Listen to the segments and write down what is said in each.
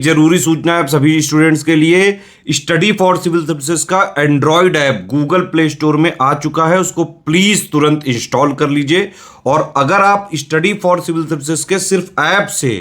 जरूरी सूचना है आप सभी स्टूडेंट्स के लिए। स्टडी फॉर सिविल सर्विसेज का Android app Google play store में आ चुका है, उसको प्लीज तुरंत इंस्टॉल कर लीजिए। और अगर आप स्टडी फॉर सिविल सर्विसेज के सिर्फ ऐप से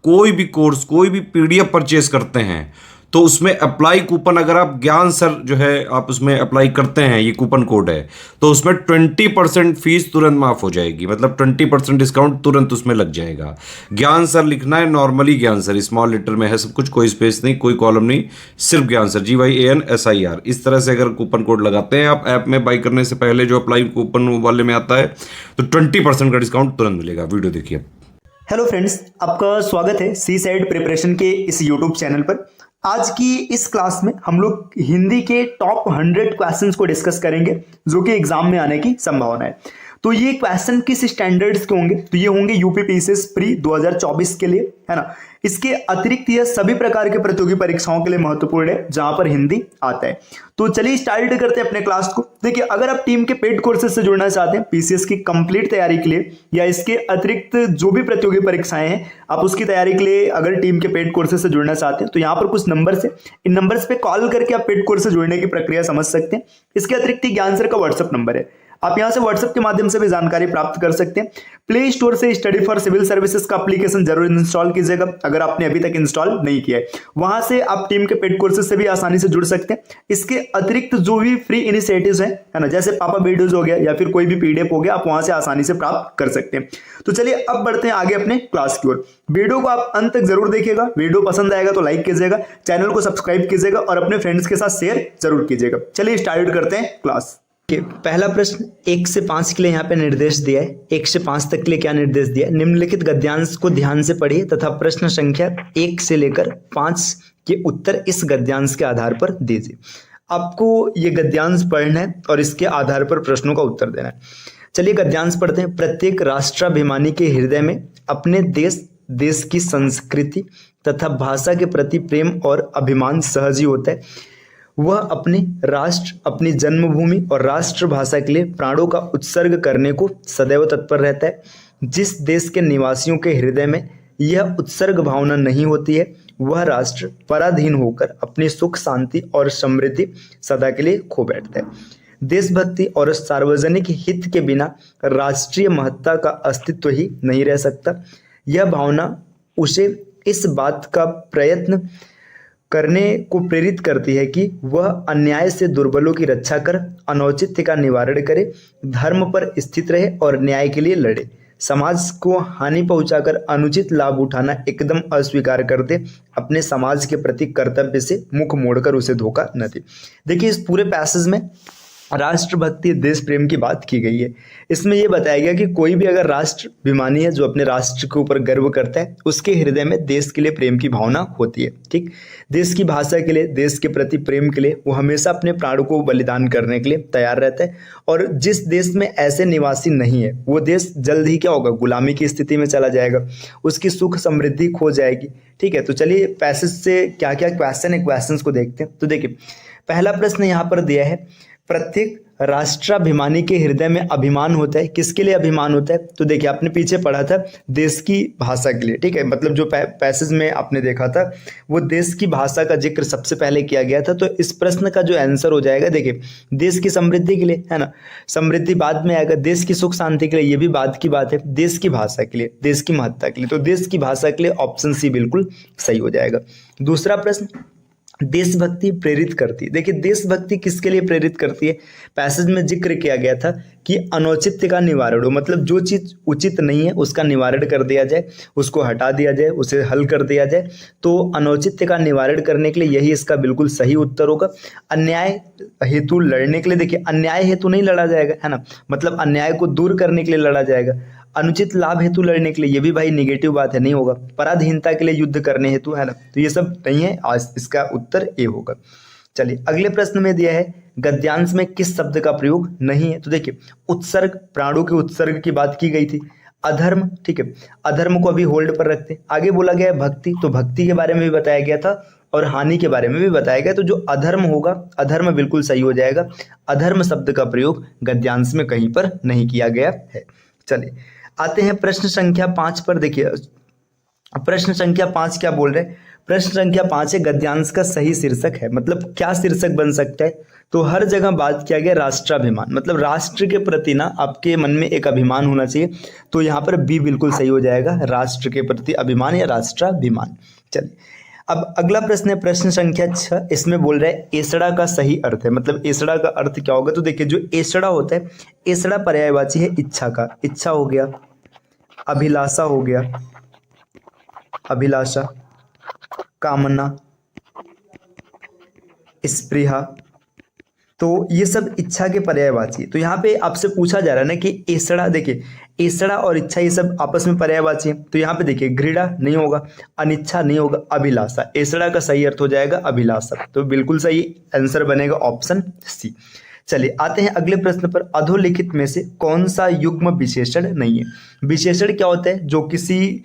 कोई भी कोर्स, कोई भी पीडीएफ परचेस करते हैं तो उसमें अप्लाई कूपन, अगर आप ज्ञान सर जो है आप उसमें अप्लाई करते हैं, ये कूपन कोड है, तो उसमें 20% फीस तुरंत माफ हो जाएगी। मतलब 20% डिस्काउंट तुरंत उसमें लग जाएगा। ज्ञान सर लिखना है, नॉर्मली ज्ञान सर, स्मॉल लेटर में है सब कुछ, कोई स्पेस नहीं, कोई कॉलम नहीं, सिर्फ ज्ञान सर, GYANSIR। इस तरह से अगर कूपन कोड लगाते हैं आप ऐप में बाई करने से पहले, जो अप्लाई कूपन वाले में आता है, तो 20% का डिस्काउंट तुरंत मिलेगा। वीडियो देखिए। हेलो फ्रेंड्स, आपका स्वागत है सी साइड प्रिपरेशन के इस यूट्यूब चैनल पर। आज की इस क्लास में हम लोग हिंदी के टॉप 100 क्वेश्चंस को डिस्कस करेंगे जो कि एग्जाम में आने की संभावना है। तो ये क्वेश्चन किस स्टैंडर्ड्स के होंगे? तो ये होंगे यूपी पीसीएस प्री 2024 के लिए, है ना। इसके अतिरिक्त यह सभी प्रकार के प्रतियोगी परीक्षाओं के लिए महत्वपूर्ण है जहां पर हिंदी आता है। तो चलिए स्टार्ट करते हैं अपने क्लास को। देखिए, अगर आप टीम के पेड कोर्सेज से जुड़ना चाहते हैं पीसीएस की कंप्लीट तैयारी के लिए, या इसके अतिरिक्त जो भी प्रतियोगी परीक्षाएं हैं आप उसकी तैयारी के लिए अगर टीम के पेड कोर्सेज से जुड़ना चाहते हैं, तो यहाँ पर कुछ नंबर्स है, इन नंबर्स पे कॉल करके आप पेड कोर्स से जुड़ने की प्रक्रिया समझ सकते हैं। इसके अतिरिक्त ज्ञान सर का व्हाट्सएप नंबर है, आप यहां से व्हाट्सएप के माध्यम से भी जानकारी प्राप्त कर सकते हैं। प्ले स्टोर से स्टडी फॉर सिविल सर्विसेज का एप्लीकेशन जरूर इंस्टॉल कीजिएगा अगर आपने अभी तक इंस्टॉल नहीं किया है। वहां से आप टीम के पेड कोर्सेज से भी आसानी से जुड़ सकते हैं। इसके अतिरिक्त जो भी फ्री इनिशिएटिव्स हैं, है ना, जैसे पापा वीडियोज हो गया या फिर कोई भी पीडीएफ हो गया, आप वहां से आसानी से प्राप्त कर सकते हैं। तो चलिए अब बढ़ते हैं आगे अपने क्लास की ओर। वीडियो को आप अंत तक जरूर देखिएगा। वीडियो पसंद आएगा तो लाइक कीजिएगा, चैनल को सब्सक्राइब कीजिएगा और अपने फ्रेंड्स के साथ शेयर जरूर कीजिएगा। चलिए स्टार्ट करते हैं क्लास। पहला प्रश्न 1 से 5 के लिए यहाँ पे निर्देश दिया है। 1 से 5 तक के लिए क्या निर्देश दिया है? निम्नलिखित गद्यांश को ध्यान से पढ़िए तथा प्रश्न संख्या 1 से लेकर 5 के उत्तर इस गद्यांश के आधार पर दीजिए। आपको ये गद्यांश पढ़ना है और इसके आधार पर प्रश्नों का उत्तर देना है। चलिए गद्यांश पढ़ते हैं। प्रत्येक राष्ट्राभिमानी के हृदय में अपने देश की संस्कृति तथा भाषा के प्रति प्रेम और अभिमान सहज ही होता है। वह अपने राष्ट्र, अपनी जन्मभूमि और राष्ट्रभाषा के लिए प्राणों का उत्सर्ग करने को सदैव तत्पर रहता है। जिस देश के निवासियों के हृदय में यह उत्सर्ग भावना नहीं होती है, वह राष्ट्र पराधीन होकर अपनी सुख, शांति और समृद्धि सदा के लिए खो बैठता है। देशभक्ति और सार्वजनिक हित के बिना राष्ट्रीय महत्ता का अस्तित्व ही नहीं रह सकता। यह भावना उसे इस बात का प्रयत्न करने को प्रेरित करती है कि वह अन्याय से दुर्बलों की रक्षा कर अनौचित्य का निवारण करे, धर्म पर स्थित रहे और न्याय के लिए लड़े, समाज को हानि पहुंचाकर अनुचित लाभ उठाना एकदम अस्वीकार कर दे, अपने समाज के प्रति कर्तव्य से मुख मोड़कर उसे धोखा न दे। देखिए, इस पूरे पैसेज में राष्ट्रभक्ति, देश प्रेम की बात की गई है। इसमें यह बताया गया कि कोई भी अगर राष्ट्राभिमानी है, जो अपने राष्ट्र के ऊपर गर्व करता है, उसके हृदय में देश के लिए प्रेम की भावना होती है। ठीक, देश की भाषा के लिए, देश के प्रति प्रेम के लिए वो हमेशा अपने प्राणों को बलिदान करने के लिए तैयार रहता है। और जिस देश में ऐसे निवासी नहीं है, वो देश जल्द ही क्या होगा, गुलामी की स्थिति में चला जाएगा, उसकी सुख समृद्धि खो जाएगी। ठीक है, तो चलिए पैसेज से क्या क्या क्वेश्चन है, क्वेश्चंस को देखते हैं। तो देखिए, पहला प्रश्न यहाँ पर दिया है, प्रत्येक राष्ट्राभिमानी के हृदय में अभिमान होता है। किसके लिए अभिमान होता है? तो देखिए, आपने पीछे पढ़ा था देश की भाषा के लिए। ठीक है, मतलब जो पैसेज में आपने देखा था वो देश की भाषा का जिक्र सबसे पहले किया गया था। तो इस प्रश्न का जो आंसर हो जाएगा, देखिए, देश की समृद्धि के लिए, है ना, समृद्धि बाद में आएगा, देश की सुख शांति के लिए, ये भी बाद की बात है, देश की भाषा के लिए, देश की महत्ता के लिए, तो देश की भाषा के लिए ऑप्शन सी बिल्कुल सही हो जाएगा। दूसरा प्रश्न, देशभक्ति प्रेरित करती है। देखिए, देशभक्ति किसके लिए प्रेरित करती है? पैसेज में जिक्र किया गया था कि अनौचित्य का निवारण हो, मतलब जो चीज उचित नहीं है उसका निवारण कर दिया जाए, उसको हटा दिया जाए, उसे हल कर दिया जाए। तो अनौचित्य का निवारण करने के लिए यही इसका बिल्कुल सही उत्तर होगा। अन्याय हेतु लड़ने के लिए, देखिए, अन्याय हेतु नहीं लड़ा जाएगा, है ना, मतलब अन्याय को दूर करने के लिए लड़ा जाएगा। अनुचित लाभ हेतु लड़ने के लिए, ये भी भाई निगेटिव बात है, नहीं होगा। पराधीनता के लिए युद्ध करने हेतु, है ना, तो ये सब नहीं है। आज इसका उत्तर ए होगा। चलिए अगले प्रश्न में दिया है, गद्यांश में किस शब्द का प्रयोग नहीं है? तो देखिए, उत्सर्ग, प्राणों के उत्सर्ग की बात की गई थी। अधर्म, ठीक है, अधर्म को अभी होल्ड पर रखते हैं। आगे बोला गया है भक्ति, तो भक्ति के बारे में भी बताया गया था और हानि के बारे में भी बताया गया। तो जो अधर्म होगा, अधर्म बिल्कुल सही हो जाएगा। अधर्म शब्द का प्रयोग गद्यांश में कहीं पर नहीं किया गया है। चलिए आते हैं प्रश्न संख्या 5 पर। देखिए, प्रश्न संख्या 5 क्या बोल रहे हैं? प्रश्न संख्या 5 है, गद्यांश का सही शीर्षक है, मतलब क्या शीर्षक बन सकता है? तो हर जगह बात किया गया राष्ट्राभिमान, मतलब राष्ट्र के प्रति ना आपके मन में एक अभिमान होना चाहिए। तो यहाँ पर बी बिल्कुल सही हो जाएगा, राष्ट्र के प्रति अभिमान या राष्ट्राभिमान। चलिए अब अगला प्रश्न है प्रश्न संख्या 6। इसमें बोल रहा है एसड़ा का सही अर्थ है, मतलब एसड़ा का अर्थ क्या होगा? तो देखिए जो एसड़ा होता है, एसड़ा पर्यायवाची है इच्छा का, इच्छा हो गया, अभिलाषा हो गया, अभिलाषा, कामना, स्पृहा, तो ये सब इच्छा के पर्यायवाची। तो यहाँ पे आपसे पूछा जा रहा है ना कि एसड़ा, देखिए एसड़ा और इच्छा ये सब आपस में पर्यायवाची है। तो यहाँ पे देखिए घृणा नहीं होगा, अनिच्छा नहीं होगा, अभिलाषा। एसड़ा का सही अर्थ हो जाएगा अभिलाषा, तो बिल्कुल सही आंसर बनेगा ऑप्शन सी। चलिए आते हैं अगले प्रश्न पर, अधोलिखित में से कौन सा युग्म विशेषण नहीं है? विशेषण क्या होता है? जो किसी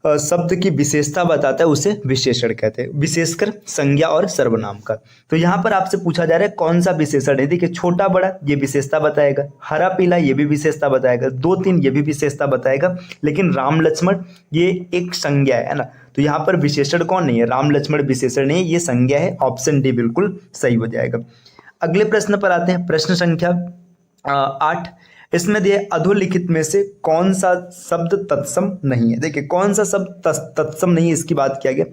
शब्द की विशेषता बताता है उसे विशेषण कहते हैं, विशेषकर संज्ञा और सर्वनाम का। तो यहाँ पर आपसे पूछा जा रहा है कौन सा विशेषण है? देखिए छोटा बड़ा ये विशेषता बताएगा, हरा पीला ये भी विशेषता बताएगा, 2 3 ये भी विशेषता बताएगा, लेकिन राम लक्ष्मण ये एक संज्ञा है ना। तो यहाँ पर विशेषण कौन नहीं है? राम लक्ष्मण विशेषण नहीं है, ये संज्ञा है। ऑप्शन डी बिल्कुल सही हो जाएगा। अगले प्रश्न पर आते हैं, प्रश्न संख्या 8। इसमें दिए अधोलिखित में से कौन सा शब्द तत्सम नहीं है? देखिए कौन सा शब्द तत्सम नहीं है इसकी बात किया गया।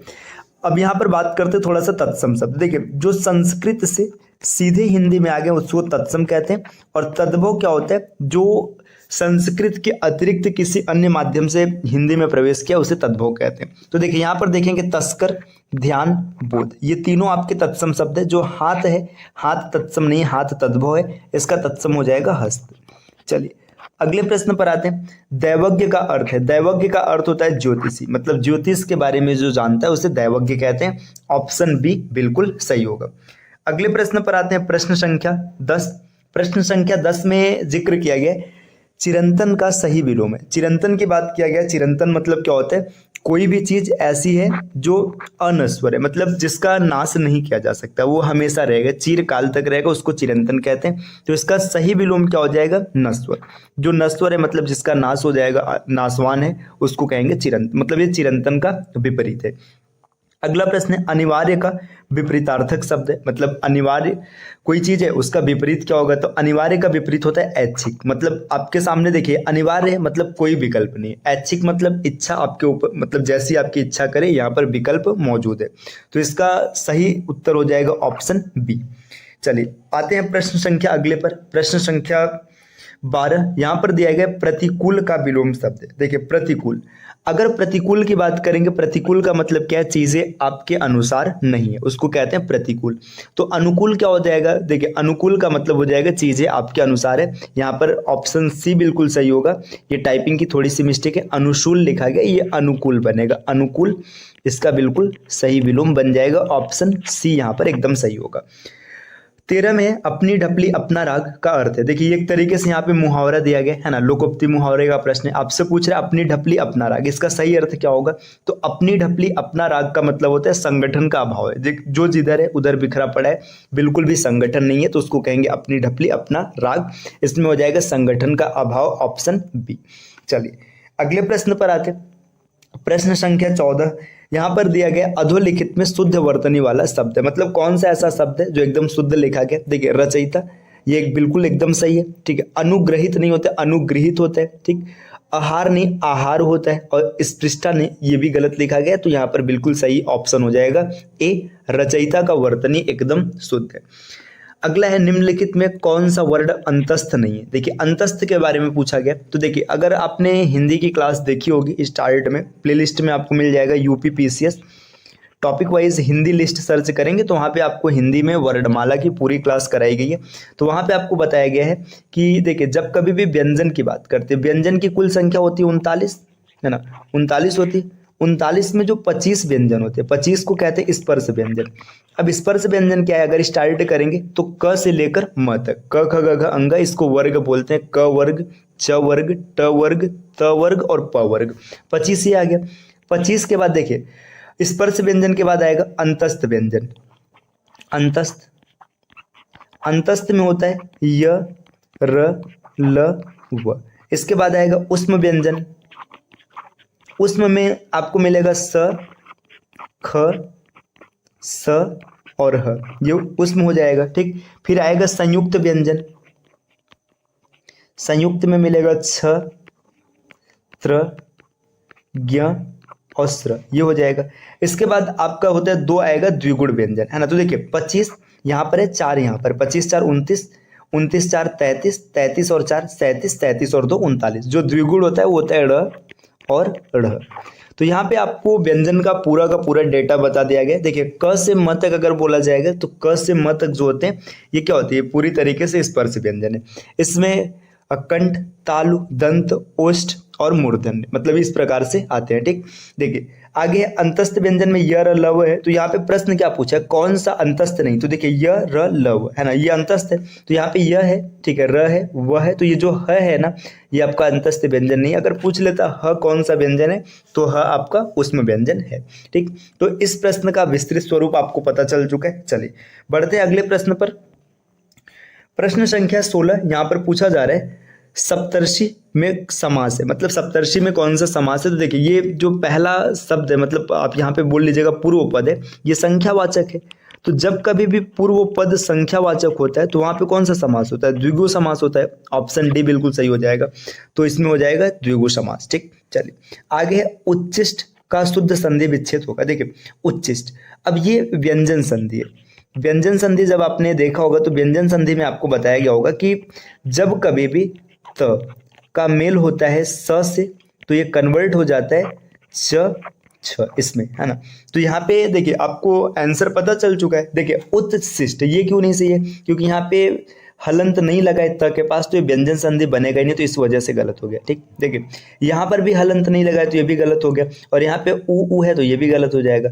अब यहाँ पर बात करते हैं थोड़ा सा तत्सम शब्द। देखिए जो संस्कृत से सीधे हिंदी में आ गए उसको तत्सम कहते हैं, और तद्भव क्या होता है? जो संस्कृत के अतिरिक्त किसी अन्य माध्यम से हिंदी में प्रवेश किया उसे तद्भव कहते हैं। तो देखिए यहाँ पर देखेंगे तस्कर, ध्यान, बोध, ये तीनों आपके तत्सम शब्द है। जो हाथ है, हाथ तत्सम नहीं, हाथ तद्भव है, इसका तत्सम हो जाएगा हस्त। चलिए अगले प्रश्न पर आते हैं, दैवज्ञ का अर्थ है, दैवज्ञ का अर्थ होता है ज्योतिषी, मतलब ज्योतिष के बारे में जो जानता है उसे दैवज्ञ कहते हैं। ऑप्शन बी बिल्कुल सही होगा। अगले प्रश्न पर आते हैं, प्रश्न संख्या 10। प्रश्न संख्या 10 में जिक्र किया गया चिरंतन का सही विलोम है। चिरंतन की बात किया गया, चिरंतन मतलब क्या होता है? कोई भी चीज ऐसी है जो अनश्वर है, मतलब जिसका नाश नहीं किया जा सकता, वो हमेशा रहेगा, चिरकाल तक रहेगा, उसको चिरंतन कहते हैं। तो इसका सही विलोम क्या हो जाएगा? नश्वर। जो नश्वर है मतलब जिसका नाश हो जाएगा, नाशवान है, उसको कहेंगे चिरंतन, मतलब ये चिरंतन का विपरीत है। अगला प्रश्न है, अनिवार्य का विपरीतार्थक शब्द है, मतलब अनिवार्य कोई चीज है उसका विपरीत क्या होगा? तो अनिवार्य का विपरीत होता है ऐच्छिक, मतलब आपके सामने देखिए अनिवार्य है मतलब कोई विकल्प नहीं है, ऐच्छिक मतलब इच्छा आपके ऊपर, मतलब जैसी आपकी इच्छा करे, यहाँ पर विकल्प मौजूद है। तो इसका सही उत्तर हो जाएगा ऑप्शन बी। चलिए आते हैं प्रश्न संख्या अगले पर, प्रश्न संख्या 12। यहाँ पर दिया गया प्रतिकूल का विलोम शब्द है। देखिए प्रतिकूल, अगर प्रतिकूल की बात करेंगे, प्रतिकूल का मतलब क्या है? चीजें आपके अनुसार नहीं है, उसको कहते हैं प्रतिकूल। तो अनुकूल क्या हो जाएगा? देखिए अनुकूल का मतलब हो जाएगा चीजें आपके अनुसार है। यहाँ पर ऑप्शन सी बिल्कुल सही होगा। ये टाइपिंग की थोड़ी सी मिस्टेक है, अनुशूल लिखा गया, ये अनुकूल बनेगा, अनुकूल। इसका बिल्कुल सही विलोम बन जाएगा, ऑप्शन सी यहाँ पर एकदम सही होगा। 13 में अपनी ढपली अपना राग का अर्थ है। देखिए एक तरीके से यहाँ पे मुहावरा दिया गया है ना, लोकोक्ति मुहावरे का प्रश्न है। आपसे पूछ रहा है अपनी ढपली अपना राग, इसका सही अर्थ क्या होगा? तो अपनी ढपली अपना राग का मतलब होता है संगठन का अभाव है। देख जो जिधर है उधर बिखरा पड़ा है, बिल्कुल भी संगठन नहीं है, तो उसको कहेंगे अपनी ढपली अपना राग। इसमें हो जाएगा संगठन का अभाव, ऑप्शन बी। चलिए अगले प्रश्न पर आते, प्रश्न संख्या 14। यहाँ पर दिया गया अधोलिखित में शुद्ध वर्तनी वाला शब्द है, मतलब कौन सा ऐसा शब्द है जो एकदम शुद्ध लिखा गया? देखिए रचयिता, ये बिल्कुल एकदम सही है, ठीक है। अनुग्रहित नहीं होता है, अनुग्रहित होता है, ठीक। आहार नहीं, आहार होता है, और स्पृष्टा नहीं, ये भी गलत लिखा गया, तो यहाँ पर बिल्कुल सही ऑप्शन हो जाएगा ए, रचयिता का वर्तनी एकदम शुद्ध है। अगला है निम्नलिखित में कौन सा वर्ड अंतस्थ नहीं है? देखिए अंतस्थ के बारे में पूछा गया, तो देखिए अगर आपने हिंदी की क्लास देखी होगी स्टार्ट में, प्लेलिस्ट में आपको मिल जाएगा UP PCS topic wise Hindi list search करेंगे तो वहाँ पे आपको हिंदी में वर्णमाला की पूरी क्लास कराई गई है। तो वहाँ पे आपको बताया गया है कि देखिए जब कभी भी व्यंजन की बात करते हैं, व्यंजन की कुल संख्या होती है 39, है ना, 39 होती है। 39 में जो 25 व्यंजन होते हैं, 25 को कहते हैं स्पर्श व्यंजन। अब स्पर्श व्यंजन क्या है? अगर स्टार्ट करेंगे तो क से लेकर म तक, क ख ग घ अंग, इसको वर्ग बोलते हैं, क वर्ग, च वर्ग, ट वर्ग, त वर्ग और प वर्ग। 25 ही आ गया। 25 के बाद देखिए स्पर्श व्यंजन के बाद आएगा अंतस्थ व्यंजन। अंतस्थ, अंतस्थ में होता है य, र, ल, व। इसके बाद आएगा उष्म व्यंजन। उष्म में आपको मिलेगा स, ख, स और ह, ये उसमें हो जाएगा। ठीक, फिर आएगा संयुक्त व्यंजन, संयुक्त में मिलेगा छ, त्र, ज्ञ और स्र, ये हो जाएगा। इसके बाद आपका होता है 2 आएगा द्विगुण व्यंजन, है ना। तो देखिए 25 यहाँ पर है, 4 यहाँ पर, 25 4 29, 29 4 33, 33 और 4 37, 33 और 2 39। जो द्विगुण होता है वो होता है ड़ और ढ़। तो यहाँ पे आपको व्यंजन का पूरा डेटा बता दिया गया। देखिए क से म तक अगर बोला जाएगा तो क से म तक जो होते हैं ये क्या होती है, पूरी तरीके से स्पर्श व्यंजन है। इसमें कंठ, तालु, दंत, ओष्ठ और मूर्धन्य, मतलब इस प्रकार से आते हैं। ठीक, देखिए आगे अंतस्थ व्यंजन में य र लव है। तो यहाँ पे प्रश्न क्या पूछा है, कौन सा अंतस्थ नहीं। तो देखिए य र लव है ना, ये अंतस्थ है। तो यहाँ पे य है, ठीक है, र है, व है, तो ये जो ह है ना ये आपका अंतस्थ व्यंजन नहीं है। अगर पूछ लेता ह कौन सा व्यंजन है तो ह आपका उष्म व्यंजन है। ठीक, तो इस प्रश्न का विस्तृत स्वरूप आपको पता चल चुका है। चलिए बढ़ते हैं अगले प्रश्न पर। प्रश्न संख्या 16 यहाँ पर पूछा जा रहा है सप्तर्षि में समास है, मतलब सप्तर्षि में कौन सा समास है। तो देखिए ये जो पहला शब्द है, मतलब आप यहाँ पे बोल लीजिएगा पूर्व पद है, ये संख्यावाचक है। तो जब कभी भी पूर्व पद संख्यावाचक होता है तो वहां पे कौन सा समास होता है, द्विगु समास होता है। ऑप्शन डी बिल्कुल सही हो जाएगा, तो इसमें हो जाएगा द्विगु समास। ठीक, चलिए आगे है उच्चिष्ट का शुद्ध संधि विच्छेद होगा। देखिए उच्चिष्ट, अब ये व्यंजन संधि है। व्यंजन संधि जब आपने देखा होगा तो व्यंजन संधि में आपको बताया गया होगा कि जब कभी भी त का मेल होता है स से तो ये कन्वर्ट हो जाता है च छ, इसमें, है ना। तो यहाँ पे देखिए आपको आंसर पता चल चुका है। देखिए उत्शिष्ट ये क्यों नहीं सही है, क्योंकि यहाँ पे हलंत नहीं लगा है त के पास, तो ये व्यंजन संधि बनेगा ही नहीं, तो इस वजह से गलत हो गया। ठीक, देखिए यहाँ पर भी हलंत नहीं लगा है तो ये भी गलत हो गया, और यहाँ पे उ है तो ये भी गलत हो जाएगा।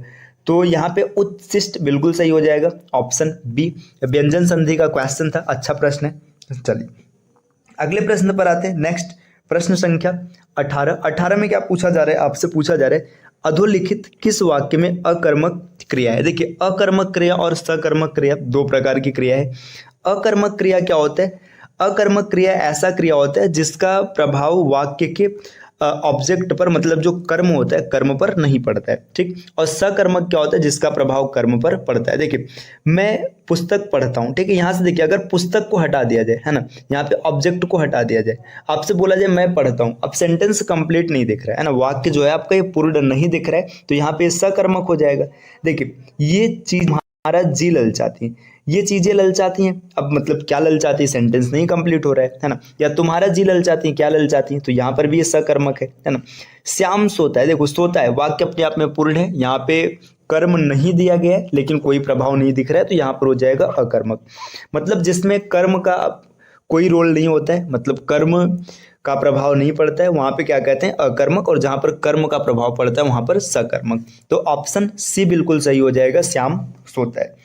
तो यहाँ पे उत्शिष्ट बिल्कुल सही हो जाएगा, ऑप्शन बी। व्यंजन संधि का क्वेश्चन था, अच्छा प्रश्न है। चलिए अगले प्रश्न पर आते हैं। नेक्स्ट प्रश्न संख्या 18 में क्या पूछा जा रहा है, आपसे पूछा जा रहा है अधोलिखित किस वाक्य में अकर्मक क्रिया है। देखिए अकर्मक क्रिया और सकर्मक क्रिया 2 प्रकार की क्रिया है। अकर्मक क्रिया क्या होता है, अकर्मक क्रिया ऐसा क्रिया होता है जिसका प्रभाव वाक्य के ऑब्जेक्ट पर, मतलब जो कर्म होता है कर्म पर नहीं पड़ता है। ठीक, और सकर्मक क्या होता है, जिसका प्रभाव कर्म पर पड़ता है। देखिए मैं पुस्तक पढ़ता हूँ, ठीक है, यहाँ से देखिए अगर पुस्तक को हटा दिया जाए, है ना, यहाँ पे ऑब्जेक्ट को हटा दिया जाए, आपसे बोला जाए मैं पढ़ता हूँ, अब सेंटेंस कंप्लीट नहीं दिख रहा है ना, वाक्य जो है आपका ये पूर्ण नहीं दिख रहा है, तो यहाँ पे सकर्मक हो जाएगा। देखिए ये चीज हमारा जी ललचाती है, ये चीजें ललचाती हैं। अब मतलब क्या ललचाती है, सेंटेंस नहीं कंप्लीट हो रहा है ना। या तुम्हारा जी ललचाती है, क्या ललचाती है, तो यहाँ पर भी ये सकर्मक है ना। श्याम सोता है, देखो सोता है वाक्य अपने आप में पूर्ण है, यहाँ पे कर्म नहीं दिया गया है लेकिन कोई प्रभाव नहीं दिख रहा है, तो यहाँ पर हो जाएगा अकर्मक। मतलब जिसमें कर्म का कोई रोल नहीं होता है, मतलब कर्म का प्रभाव नहीं पड़ता है, वहां पे क्या कहते हैं अकर्मक, और जहां पर कर्म का प्रभाव पड़ता है वहां पर सकर्मक। तो ऑप्शन सी बिल्कुल सही हो जाएगा, श्याम सोता है।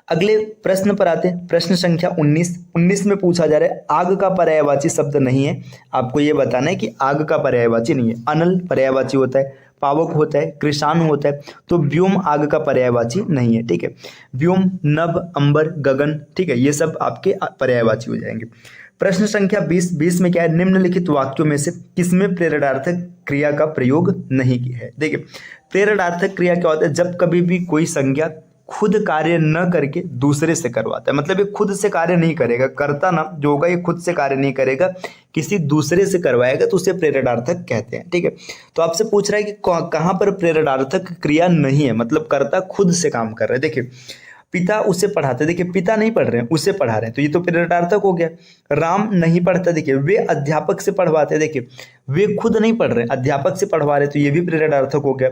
अगले प्रश्न पर आते हैं। प्रश्न संख्या 19 में पूछा जा रहा है आग का पर्यायवाची शब्द नहीं है। आपको ये बताना है कि आग का पर्यायवाची नहीं है। अनल पर्यायवाची होता है, पावक होता है, कृषाण होता है, तो व्योम आग का पर्यायवाची नहीं है। ठीक है, व्योम, नभ, अंबर, गगन, ठीक है, ये सब आपके पर्यायवाची हो जाएंगे। प्रश्न संख्या 20 में क्या है, निम्नलिखित वाक्यों में से किसमें प्रेरणार्थक क्रिया का प्रयोग नहीं किया है। देखिए प्रेरणार्थक क्रिया क्या होता है, जब कभी भी कोई संज्ञा खुद कार्य न करके दूसरे से करवाता है, मतलब ये खुद से कार्य नहीं करेगा, करता ना जो होगा ये खुद से कार्य नहीं करेगा, किसी दूसरे से करवाएगा, तो उसे प्रेरणार्थक कहते हैं। ठीक है, तो आपसे पूछ रहा है कि कहाँ पर प्रेरणार्थक क्रिया नहीं है, मतलब करता खुद से काम कर रहे हैं। देखिए पिता उसे पढ़ाते, देखिए पिता नहीं पढ़ रहे हैं, उसे पढ़ा रहे हैं, तो ये तो प्रेरणार्थक हो गया। राम नहीं पढ़ता, देखिए वे अध्यापक से पढ़वाते, देखिए वे खुद नहीं पढ़ रहे हैं, अध्यापक से पढ़वा रहे, तो ये भी प्रेरणार्थक हो गया।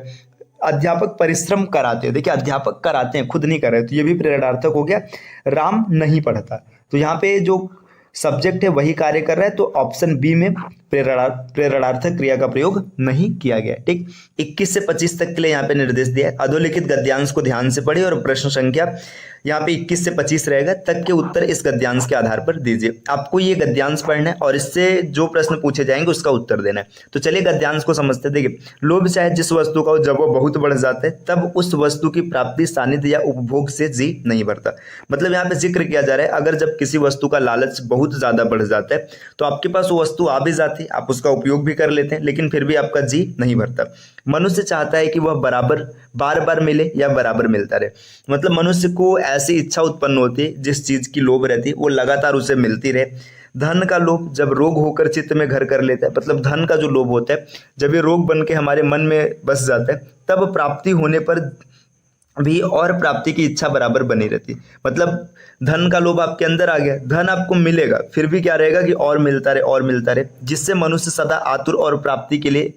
अध्यापक परिश्रम कराते हैं, देखिए अध्यापक कराते हैं खुद नहीं कर रहे, तो ये भी प्रेरणार्थक हो गया। राम नहीं पढ़ता, तो यहाँ पे जो सब्जेक्ट है वही कार्य कर रहा है, तो ऑप्शन बी में प्रेरणार्थक क्रिया का प्रयोग नहीं किया गया। ठीक, 21 से 25 तक के लिए यहाँ पे निर्देश दिया है। अधोलिखित गद्यांश को ध्यान से पढ़िए और प्रश्न संख्या यहाँ पे 21 से 25 रहेगा तक के उत्तर इस गद्यांश के आधार पर दीजिए। आपको ये गद्यांश पढ़ना है और इससे जो प्रश्न पूछे जाएंगे उसका उत्तर देना है। तो चलिए गद्यांश को समझते हैं। देखिए लोभ चाहे जिस वस्तु का हो, जब वो बहुत बढ़ जाता है तब उस वस्तु की प्राप्ति, सानिध्य या उपभोग से जी नहीं भरता। मतलब यहाँ पे जिक्र किया जा रहा है अगर जब किसी वस्तु का लालच बहुत ज्यादा बढ़ जाता है तो आपके पास वो वस्तु आ भी जाती है, आप उसका उपयोग भी कर लेते हैं, लेकिन फिर भी आपका जी नहीं भरता। मनुष्य चाहता है कि वह बराबर बार बार मिले या बराबर मिलता रहे। मतलब मनुष्य को ऐसी इच्छा उत्पन्न होती है, जिस चीज की लोभ रहती है वो लगातार उसे मिलती रहे। धन का लोभ जब रोग होकर चित्त में घर कर लेता है, मतलब धन का जो लोभ होता है जब ये रोग बन के हमारे मन में बस जाता है, तब प्राप्ति होने पर भी और प्राप्ति की इच्छा बराबर बनी रहती है। मतलब धन का लोभ आपके अंदर आ गया, धन आपको मिलेगा, फिर भी क्या रहेगा कि और मिलता रहे और मिलता रहे, जिससे मनुष्य सदा आतुर और प्राप्ति के लिए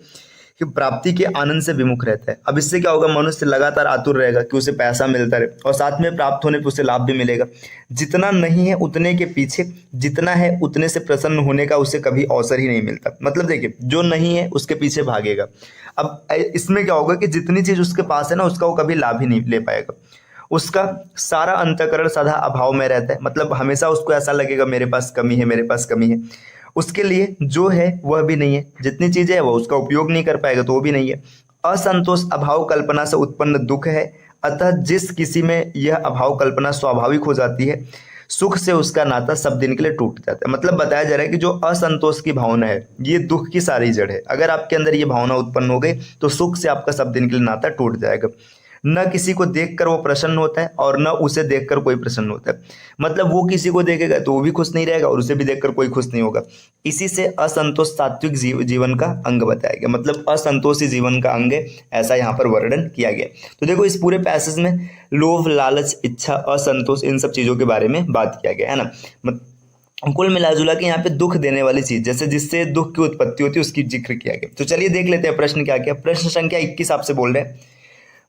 कि प्राप्ति के आनंद से विमुख रहता है। अब इससे क्या होगा, मनुष्य लगातार आतुर रहेगा कि उसे पैसा मिलता रहे और साथ में प्राप्त होने पर उसे लाभ भी मिलेगा। जितना नहीं है उतने के पीछे, जितना है उतने से प्रसन्न होने का उसे कभी अवसर ही नहीं मिलता। मतलब देखिए, जो नहीं है उसके पीछे भागेगा। अब इसमें क्या होगा कि जितनी चीज उसके पास है ना, उसका वो कभी लाभ ही नहीं ले पाएगा। उसका सारा अंतःकरण सदा अभाव में रहता है। मतलब हमेशा उसको ऐसा लगेगा मेरे पास कमी है, मेरे पास कमी है। उसके लिए जो है वह भी नहीं है, जितनी चीजें है वह उसका उपयोग नहीं कर पाएगा तो वो भी नहीं है। असंतोष अभाव कल्पना से उत्पन्न दुख है। अतः जिस किसी में यह अभाव कल्पना स्वाभाविक हो जाती है, सुख से उसका नाता सब दिन के लिए टूट जाता है। मतलब बताया जा रहा है कि जो असंतोष की भावना है ये दुख की सारी जड़ है। अगर आपके अंदर ये भावना उत्पन्न हो गई तो सुख से आपका सब दिन के लिए नाता टूट जाएगा। न किसी को देखकर वो प्रसन्न होता है और न उसे देखकर कोई प्रसन्न होता है। मतलब वो किसी को देखेगा तो वो भी खुश नहीं रहेगा और उसे भी देखकर कोई खुश नहीं होगा। इसी से असंतोष सात्विक जीवन का अंग बताया गया। मतलब असंतोष ही जीवन का अंग है, ऐसा यहाँ पर वर्णन किया गया। तो देखो इस पूरे पैसेज में लोभ, लालच, इच्छा, असंतोष, इन सब चीजों के बारे में बात किया गया है ना। कुल मिला जुला के यहाँ पे दुख देने वाली चीज, जैसे जिससे दुख की उत्पत्ति होती है, उसकी जिक्र किया गया। तो चलिए देख लेते हैं प्रश्न क्या क्या। प्रश्न संख्या 21 आपसे बोल रहे हैं,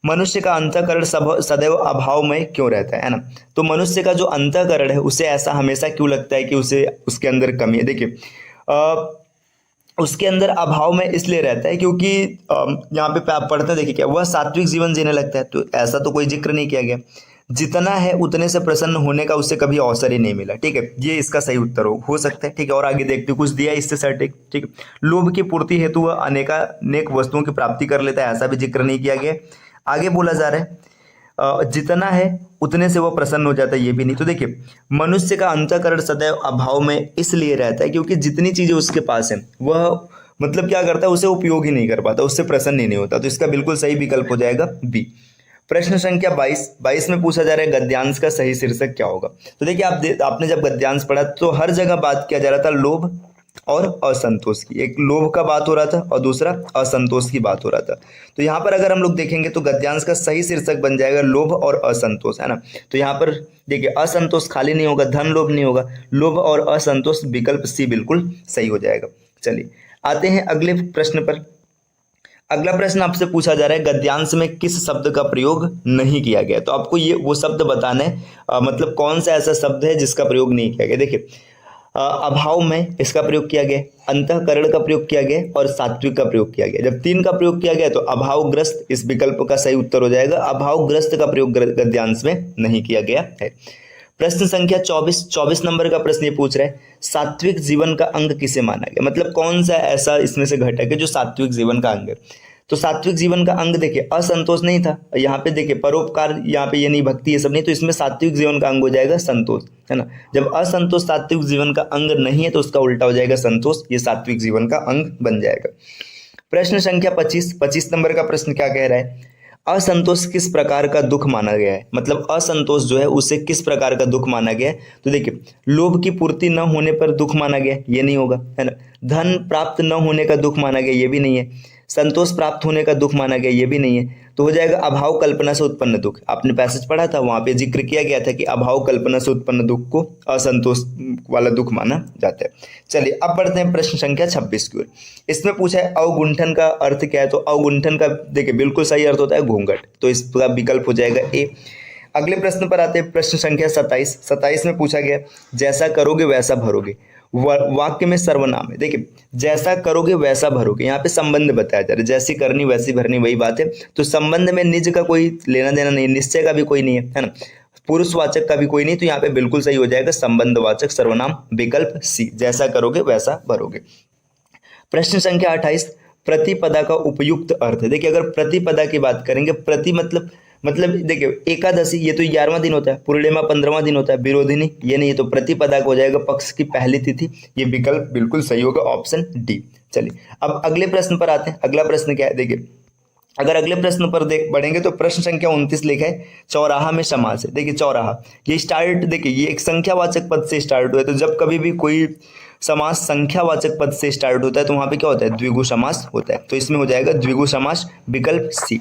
मनुष्य का अंतःकरण सदैव अभाव में क्यों रहता है ना। तो मनुष्य का जो अंतःकरण है उसे ऐसा हमेशा क्यों लगता है कि उसे उसके अंदर कमी है। देखिए उसके अंदर अभाव में इसलिए रहता है क्योंकि यहाँ पे आप पढ़ते हैं, देखिए क्या वह सात्विक जीवन जीने लगता है। तो ऐसा तो कोई जिक्र नहीं किया गया। जितना है उतने से प्रसन्न होने का उसे कभी अवसर ही नहीं मिला। ठीक है, ये इसका सही उत्तर हो सकता है। ठीक है, और आगे देखते कुछ दिया इससे सटीक। ठीक है, लोभ की पूर्ति हेतु वह अनेक वस्तुओं की प्राप्ति कर लेता है, ऐसा भी जिक्र नहीं किया गया। आगे बोला जा रहा है जितना है उतने से वो प्रसन्न हो जाता है, ये भी नहीं। तो देखिए मनुष्य का अंतःकरण सदैव अभाव में इसलिए रहता है क्योंकि जितनी चीजें उसके पास है वह मतलब क्या करता है, उसे उपयोग ही नहीं कर पाता, उससे प्रसन्न ही नहीं होता। तो इसका बिल्कुल सही विकल्प हो जाएगा बी। प्रश्न संख्या 22 में पूछा जा रहा है गद्यांश का सही शीर्षक क्या होगा। तो देखिए आपने जब गद्यांश पढ़ा तो हर जगह बात किया जा रहा था लोभ और असंतोष की। एक लोभ का बात हो रहा था और दूसरा असंतोष की बात हो रहा था। तो यहाँ पर अगर हम लोग देखेंगे तो गद्यांश का सही शीर्षक बन जाएगा लोभ और असंतोष, है ना। तो यहाँ पर देखिए असंतोष खाली नहीं होगा, धन लोभ नहीं होगा, लोभ और असंतोष विकल्प सी बिल्कुल सही हो जाएगा। चलिए आते हैं अगले प्रश्न पर। अगला प्रश्न आपसे पूछा जा रहा है गद्यांश में किस शब्द का प्रयोग नहीं किया गया। तो आपको ये वो शब्द बताना है, मतलब कौन सा ऐसा शब्द है जिसका प्रयोग नहीं किया गया। देखिए अभाव में इसका प्रयोग किया गया, अंतःकरण का प्रयोग किया गया और सात्विक का प्रयोग किया गया। जब 3 का प्रयोग किया गया तो अभावग्रस्त इस विकल्प का सही उत्तर हो जाएगा। अभावग्रस्त का प्रयोग गद्यांश में नहीं किया गया है। प्रश्न संख्या 24 नंबर का प्रश्न ये पूछ रहा है सात्विक जीवन का अंग किसे माना गया। मतलब कौन सा ऐसा इसमें से घटक है जो सात्विक जीवन का अंग है। तो सात्विक जीवन का अंग देखिए असंतोष नहीं था, यहाँ पे देखिए परोपकार, यहाँ पे ये नहीं भक्ति, ये सब नहीं, तो इसमें सात्विक जीवन का अंग हो जाएगा संतोष, है ना। जब असंतोष सात्विक जीवन का अंग नहीं है तो उसका उल्टा हो जाएगा संतोष, ये सात्विक जीवन का अंग बन जाएगा। प्रश्न संख्या 25 नंबर का प्रश्न क्या कह रहा है असंतोष किस प्रकार का दुख माना गया है। मतलब असंतोष जो है उसे किस प्रकार का दुख माना गया है। तो देखिए लोभ की पूर्ति न होने पर दुख माना गया, ये नहीं होगा, है ना। धन प्राप्त न होने का दुख माना गया, ये भी नहीं है। संतोष प्राप्त होने का दुख माना गया, ये भी नहीं है। तो हो जाएगा अभाव कल्पना से उत्पन्न दुख। आपने पैसेज पढ़ा था, वहां पे जिक्र किया गया था कि अभाव कल्पना से उत्पन्न दुख को असंतोष वाला दुख माना जाता है। चलिए अब बढ़ते हैं प्रश्न संख्या 26 की ओर। इसमें पूछा है अवगुंठन का अर्थ क्या है। तो अवगुंठन का देखिए बिल्कुल सही अर्थ होता है घूंघट, तो इसका विकल्प हो जाएगा ए। अगले प्रश्न पर आते हैं, प्रश्न संख्या 27 में पूछा गया जैसा करोगे वैसा भरोगे। वाक्य में सर्वनाम है। देखिए जैसा करोगे वैसा भरोगे, यहाँ पे संबंध बताया जा रहा है, जैसी करनी वैसी भरनी, वही बात है। तो संबंध में निज का कोई लेना देना नहीं, निश्चय का भी कोई नहीं है ना, पुरुषवाचक का भी कोई नहीं। तो यहाँ पे बिल्कुल सही हो जाएगा संबंधवाचक सर्वनाम विकल्प सी, जैसा करोगे वैसा भरोगे। प्रश्न संख्या 28 प्रतिपदा का उपयुक्त अर्थ है। देखिए अगर प्रतिपदा की बात करेंगे, प्रति मतलब देखिए एकादशी ये तो 11वां दिन होता है, पूर्णिमा 15वां दिन होता है, विरोधिनी ये नहीं है। तो प्रतिपदा हो जाएगा पक्ष की पहली तिथि, ये विकल्प बिल्कुल सही होगा ऑप्शन डी। चलिए अब अगले प्रश्न पर आते हैं। अगला प्रश्न क्या है देखिए अगर अगले प्रश्न पर देख बढ़ेंगे तो प्रश्न संख्या 29 लिखा है चौराहा में समास है। देखिए चौराहा, ये स्टार्ट देखिए ये एक संख्यावाचक पद से स्टार्ट हुआ है, तो जब कभी भी कोई समास संख्यावाचक पद से स्टार्ट होता है तो वहां पे क्या होता है, द्विगु समास होता है। तो इसमें हो जाएगा द्विगु समास, विकल्प सी।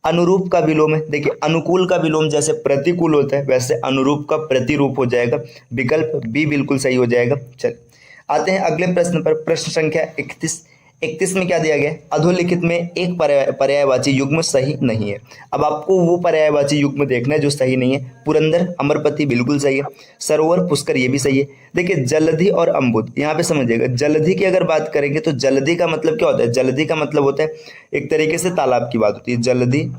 अनुरूप का विलोम है, देखिए अनुकूल का विलोम जैसे प्रतिकूल होता है वैसे अनुरूप का प्रतिरूप हो जाएगा, विकल्प बी बिल्कुल सही हो जाएगा। चल आते हैं अगले प्रश्न पर, प्रश्न संख्या 31 में क्या दिया गया है, अधोलिखित में एक पर्यायवाची युग्म सही नहीं है। अब आपको वो पर्यायवाची युग्म देखना है जो सही नहीं है। पुरंदर, अमरपति बिल्कुल सही है, सरोवर, पुष्कर ये भी सही है। देखिए जलधि और अम्बुद, यहाँ पे समझिएगा जलधि की अगर बात करेंगे तो जलधि का मतलब क्या होता है, जलधि का मतलब होता है एक तरीके से तालाब की बात होती है, जलधि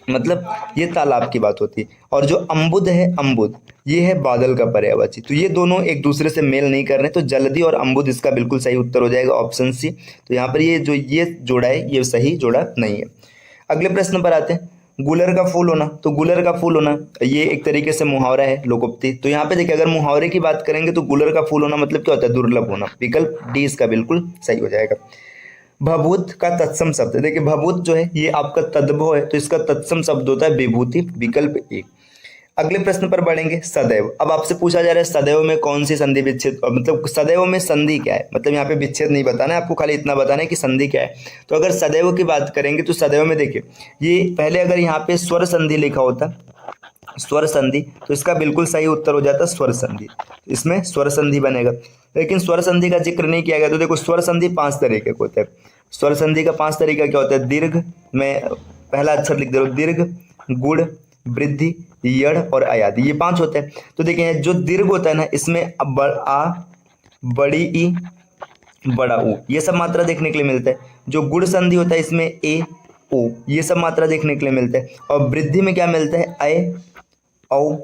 मतलब ये तालाब की बात होती है। और जो अम्बुद है, अम्बुद ये है बादल का पर्यायवाची। तो ये दोनों एक दूसरे से मेल नहीं कर रहे, तो जलधि और अम्बुद इसका बिल्कुल सही उत्तर हो जाएगा, ऑप्शन सी। तो यहाँ पर ये जो ये जोड़ा है ये सही जोड़ा नहीं है। अगले प्रश्न पर आते हैं, गुलर का फूल होना, तो गुलर का फूल होना ये एक तरीके से मुहावरा है, लोकोक्ति। तो यहाँ पे देखिए अगर मुहावरे की बात करेंगे तो गुलर का फूल होना मतलब क्या होता है, दुर्लभ होना, विकल्प डी इसका बिल्कुल सही हो जाएगा। भभूत का तत्सम शब्द है, देखिए भभूत जो है ये आपका तद्भव है, तो इसका तत्सम शब्द होता है विभूति, विकल्प एक। अगले प्रश्न पर बढ़ेंगे, सदैव। अब आपसे पूछा जा रहा है सदैव में कौन सी संधि विच्छेद, मतलब सदैव में संधि क्या है, मतलब यहाँ पे विच्छेद नहीं बताना है आपको, खाली इतना बताना है कि संधि क्या है। तो अगर सदैव की बात करेंगे तो सदैव में देखिए ये पहले अगर यहाँ पे स्वर संधि लिखा होता, स्वर संधि, तो इसका बिल्कुल सही उत्तर हो जाता स्वर संधि, इसमें स्वर संधि बनेगा। लेकिन स्वर संधि का जिक्र नहीं किया गया। तो देखो स्वर संधि 5 तरीके के होते हैं। स्वर संधि का 5 तरीका क्या होता है, दीर्घ, मैं पहला अक्षर लिख दे रहा हूँ, दीर्घ, गुण, वृद्धि, यड़ और अयादि, ये 5 होते हैं। तो देखिए जो दीर्घ होता है ना इसमें आ, बड़ी ई, बड़ा ऊ, ये सब मात्रा देखने के लिए मिलता है। जो गुण संधि होता है इसमें ए, ओ, ये सब मात्रा देखने के लिए मिलता है। और वृद्धि में क्या मिलता है, अय, औ,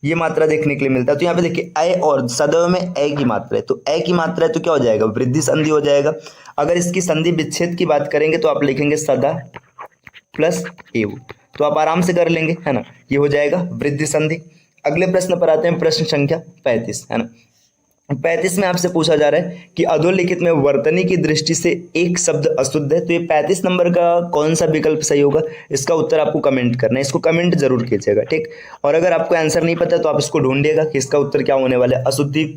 ये मात्रा देखने के लिए मिलता है। तो यहाँ पे देखिए अय और सदैव में ए की मात्रा है, तो ए की मात्रा है तो क्या हो जाएगा, वृद्धि संधि हो जाएगा। अगर इसकी संधि विच्छेद की बात करेंगे तो आप लिखेंगे सदा प्लस एव, तो आप आराम से कर लेंगे, है ना, ये हो जाएगा वृद्धि संधि। अगले प्रश्न पर आते हैं, प्रश्न संख्या 35, है ना। 35 में आपसे पूछा जा रहा है कि अधोलिखित में वर्तनी की दृष्टि से एक शब्द अशुद्ध है, तो ये 35 नंबर का कौन सा विकल्प सही होगा, इसका उत्तर आपको कमेंट करना है, इसको कमेंट जरूर कीजिएगा, ठीक। और अगर आपको आंसर नहीं पता तो आप इसको ढूंढिएगा कि इसका उत्तर क्या होने वाला है, अशुद्धि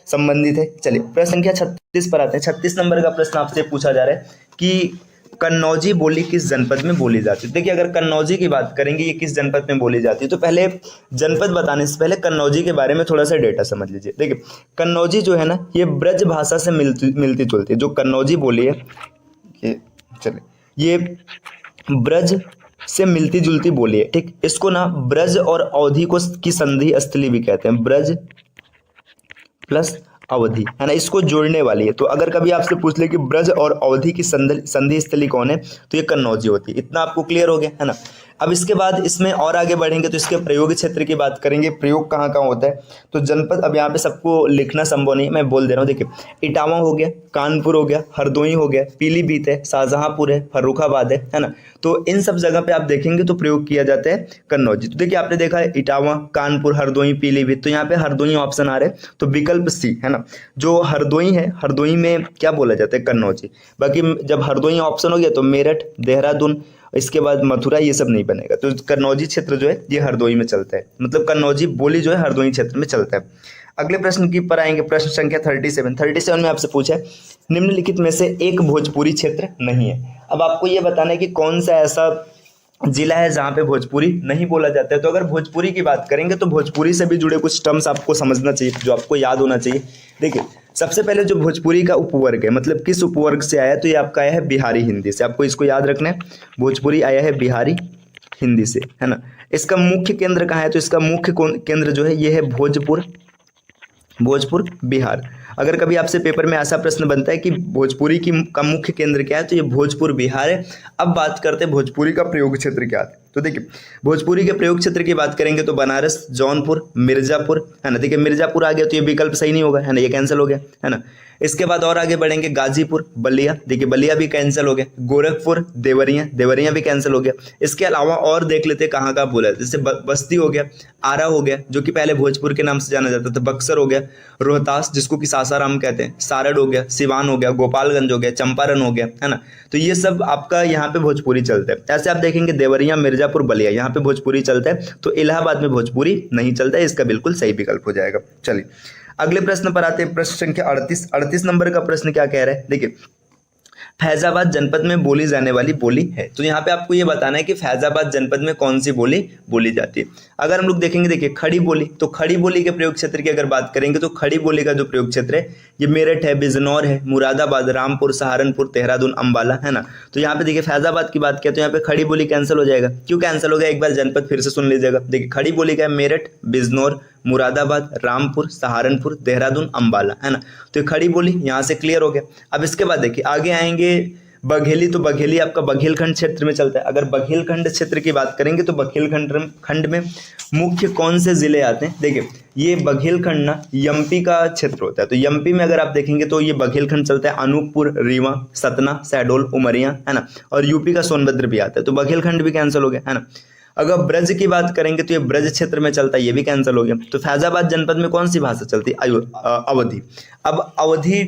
संबंधित है। चलिए प्रश्न संख्या 36 पर आते हैं। 36 नंबर का प्रश्न आपसे पूछा जा रहा है कि कन्नौजी बोली किस जनपद में बोली जाती है। देखिए अगर कन्नौजी की बात करेंगे ये किस जनपद में बोली जाती है, तो पहले जनपद बताने से पहले कन्नौजी के बारे में थोड़ा सा डेटा समझ लीजिए। देखिए कन्नौजी जो है ना ये ब्रज भाषा से मिलती जुलती है। जो कन्नौजी बोली है ये ब्रज से मिलती जुलती बोली है, ठीक। इसको ना ब्रज और अवधि को की संधि स्थली भी कहते हैं, ब्रज प्लस अवधि, है ना, इसको जोड़ने वाली है। तो अगर कभी आपसे पूछ ले कि ब्रज और अवधि की संधि स्थली कौन है, तो ये कन्नौजी होती है। इतना आपको क्लियर हो गया, है ना। अब इसके बाद इसमें और आगे बढ़ेंगे तो इसके प्रयोग क्षेत्र की बात करेंगे, प्रयोग कहाँ कहाँ होता है। तो जनपद अब यहाँ पे सबको लिखना संभव नहीं है, मैं बोल दे रहा हूँ। देखिए इटावा हो गया, कानपुर हो गया, हरदोई हो गया, पीलीभीत है, शाहजहांपुर है, फर्रुखाबाद है ना। तो इन सब जगह पे आप देखेंगे तो प्रयोग किया जाता है कन्नौजी। तो देखिए आपने देखा है इटावा, कानपुर, हरदोई, पीलीभीत, तो यहाँ पे हरदोई ऑप्शन आ रहे हैं, तो विकल्प सी, है ना। जो हरदोई है, हरदोई में क्या बोला जाता है, कन्नौजी। बाकी जब हरदोई ऑप्शन हो गया तो मेरठ, देहरादून, इसके बाद मथुरा, ये सब नहीं बनेगा। तो कन्नौजी क्षेत्र जो है ये हरदोई में चलता है, मतलब कन्नौजी बोली जो है हरदोई क्षेत्र में चलता है। अगले प्रश्न की पर आएंगे, प्रश्न संख्या 37 में आपसे पूछा है निम्नलिखित में से एक भोजपुरी क्षेत्र नहीं है। अब आपको ये बताना है कि कौन सा ऐसा जिला है जहाँ पे भोजपुरी नहीं बोला जाता है। तो अगर भोजपुरी की बात करेंगे तो भोजपुरी से भी जुड़े कुछ टर्म्स आपको समझना चाहिए, जो आपको याद होना चाहिए। देखिए सबसे पहले जो भोजपुरी का उपवर्ग है, मतलब किस उपवर्ग से आया, तो ये आपका आया है बिहारी हिंदी से, आपको इसको याद रखना है। भोजपुरी आया है बिहारी हिंदी से, है ना। इसका मुख्य केंद्र कहाँ है, तो इसका मुख्य केंद्र जो है ये है भोजपुर बिहार। अगर कभी आपसे पेपर में ऐसा प्रश्न बनता है कि भोजपुरी का मुख्य केंद्र क्या है, तो ये भोजपुर बिहार है। अब बात करते हैं भोजपुरी का प्रयोग क्षेत्र क्या है। तो देखिए भोजपुरी के प्रयोग क्षेत्र की बात करेंगे तो बनारस, जौनपुर, मिर्जापुर, है ना। देखिए मिर्जापुर आ गया तो ये विकल्प सही नहीं होगा, है ना, ये कैंसिल हो गया, है ना। इसके बाद और आगे बढ़ेंगे, गाजीपुर, बलिया, देखिए बलिया भी कैंसिल हो गया, गोरखपुर, देवरिया, देवरिया भी कैंसिल हो गया। इसके अलावा और देख लेते कहाँ कहाँ बोला है, जैसे बस्ती हो गया, आरा हो गया जो कि पहले भोजपुर के नाम से जाना जाता था, बक्सर हो गया, रोहतास जिसको कि सासाराम कहते हैं, सारड़ हो गया, सिवान हो गया, गोपालगंज हो गया, चंपारण हो गया, है ना। तो ये सब आपका यहाँ पे भोजपुरी चलता है। ऐसे आप देखेंगे देवरिया, मिर्जापुर, बलिया यहाँ पे भोजपुरी चलता है, तो इलाहाबाद में भोजपुरी नहीं चलता है। इसका बिल्कुल सही विकल्प हो जाएगा। चलिए अगले प्रश्न पर आते हैं, प्रश्न संख्या 38 नंबर का प्रश्न क्या कह रहा है, देखिए फैजाबाद जनपद में बोली जाने वाली बोली है। तो यहाँ पे आपको ये बताना है कि फैजाबाद जनपद में कौन सी बोली बोली जाती है। अगर हम लोग देखेंगे, देखिए खड़ी बोली, तो खड़ी बोली के प्रयोग क्षेत्र की अगर बात करेंगे तो खड़ी बोली का जो प्रयोग क्षेत्र है ये मेरठ है, बिजनौर है, मुरादाबाद, रामपुर, सहारनपुर, देहरादून, अंबाला, है ना। तो यहाँ पे देखिए फैजाबाद की बात किया तो यहाँ पे खड़ी बोली कैंसिल हो जाएगा। क्यों कैंसिल हो गया, एक बार जनपद फिर से सुन लीजिएगा। देखिए खड़ी बोली का है मेरठ, बिजनौर, मुरादाबाद, रामपुर, सहारनपुर, देहरादून, अंबाला, है ना। तो ये खड़ी बोली यहाँ से क्लियर हो गया। अब इसके बाद देखिए आगे आएंगे बघेली, तो बघेली आपका बघेलखंड क्षेत्र में चलता है। अगर बघेलखंड क्षेत्र की बात करेंगे तो बघेलखंड में मुख्य कौन से जिले आते हैं, देखिए ये बघेलखंड ना एमपी का क्षेत्र होता है। तो एमपी में अगर आप देखेंगे तो ये बघेलखंड चलता है, अनूपपुर, रीवा, सतना, शहडोल, उमरिया, है ना। और यूपी का सोनभद्र भी आता है, तो बघेलखंड भी कैंसिल हो गया, है ना। अगर ब्रज की बात करेंगे तो ये ब्रज क्षेत्र में चलता है, ये भी कैंसिल हो गया। तो फैजाबाद जनपद में कौन सी भाषा चलती है, अवधी। अब अवधी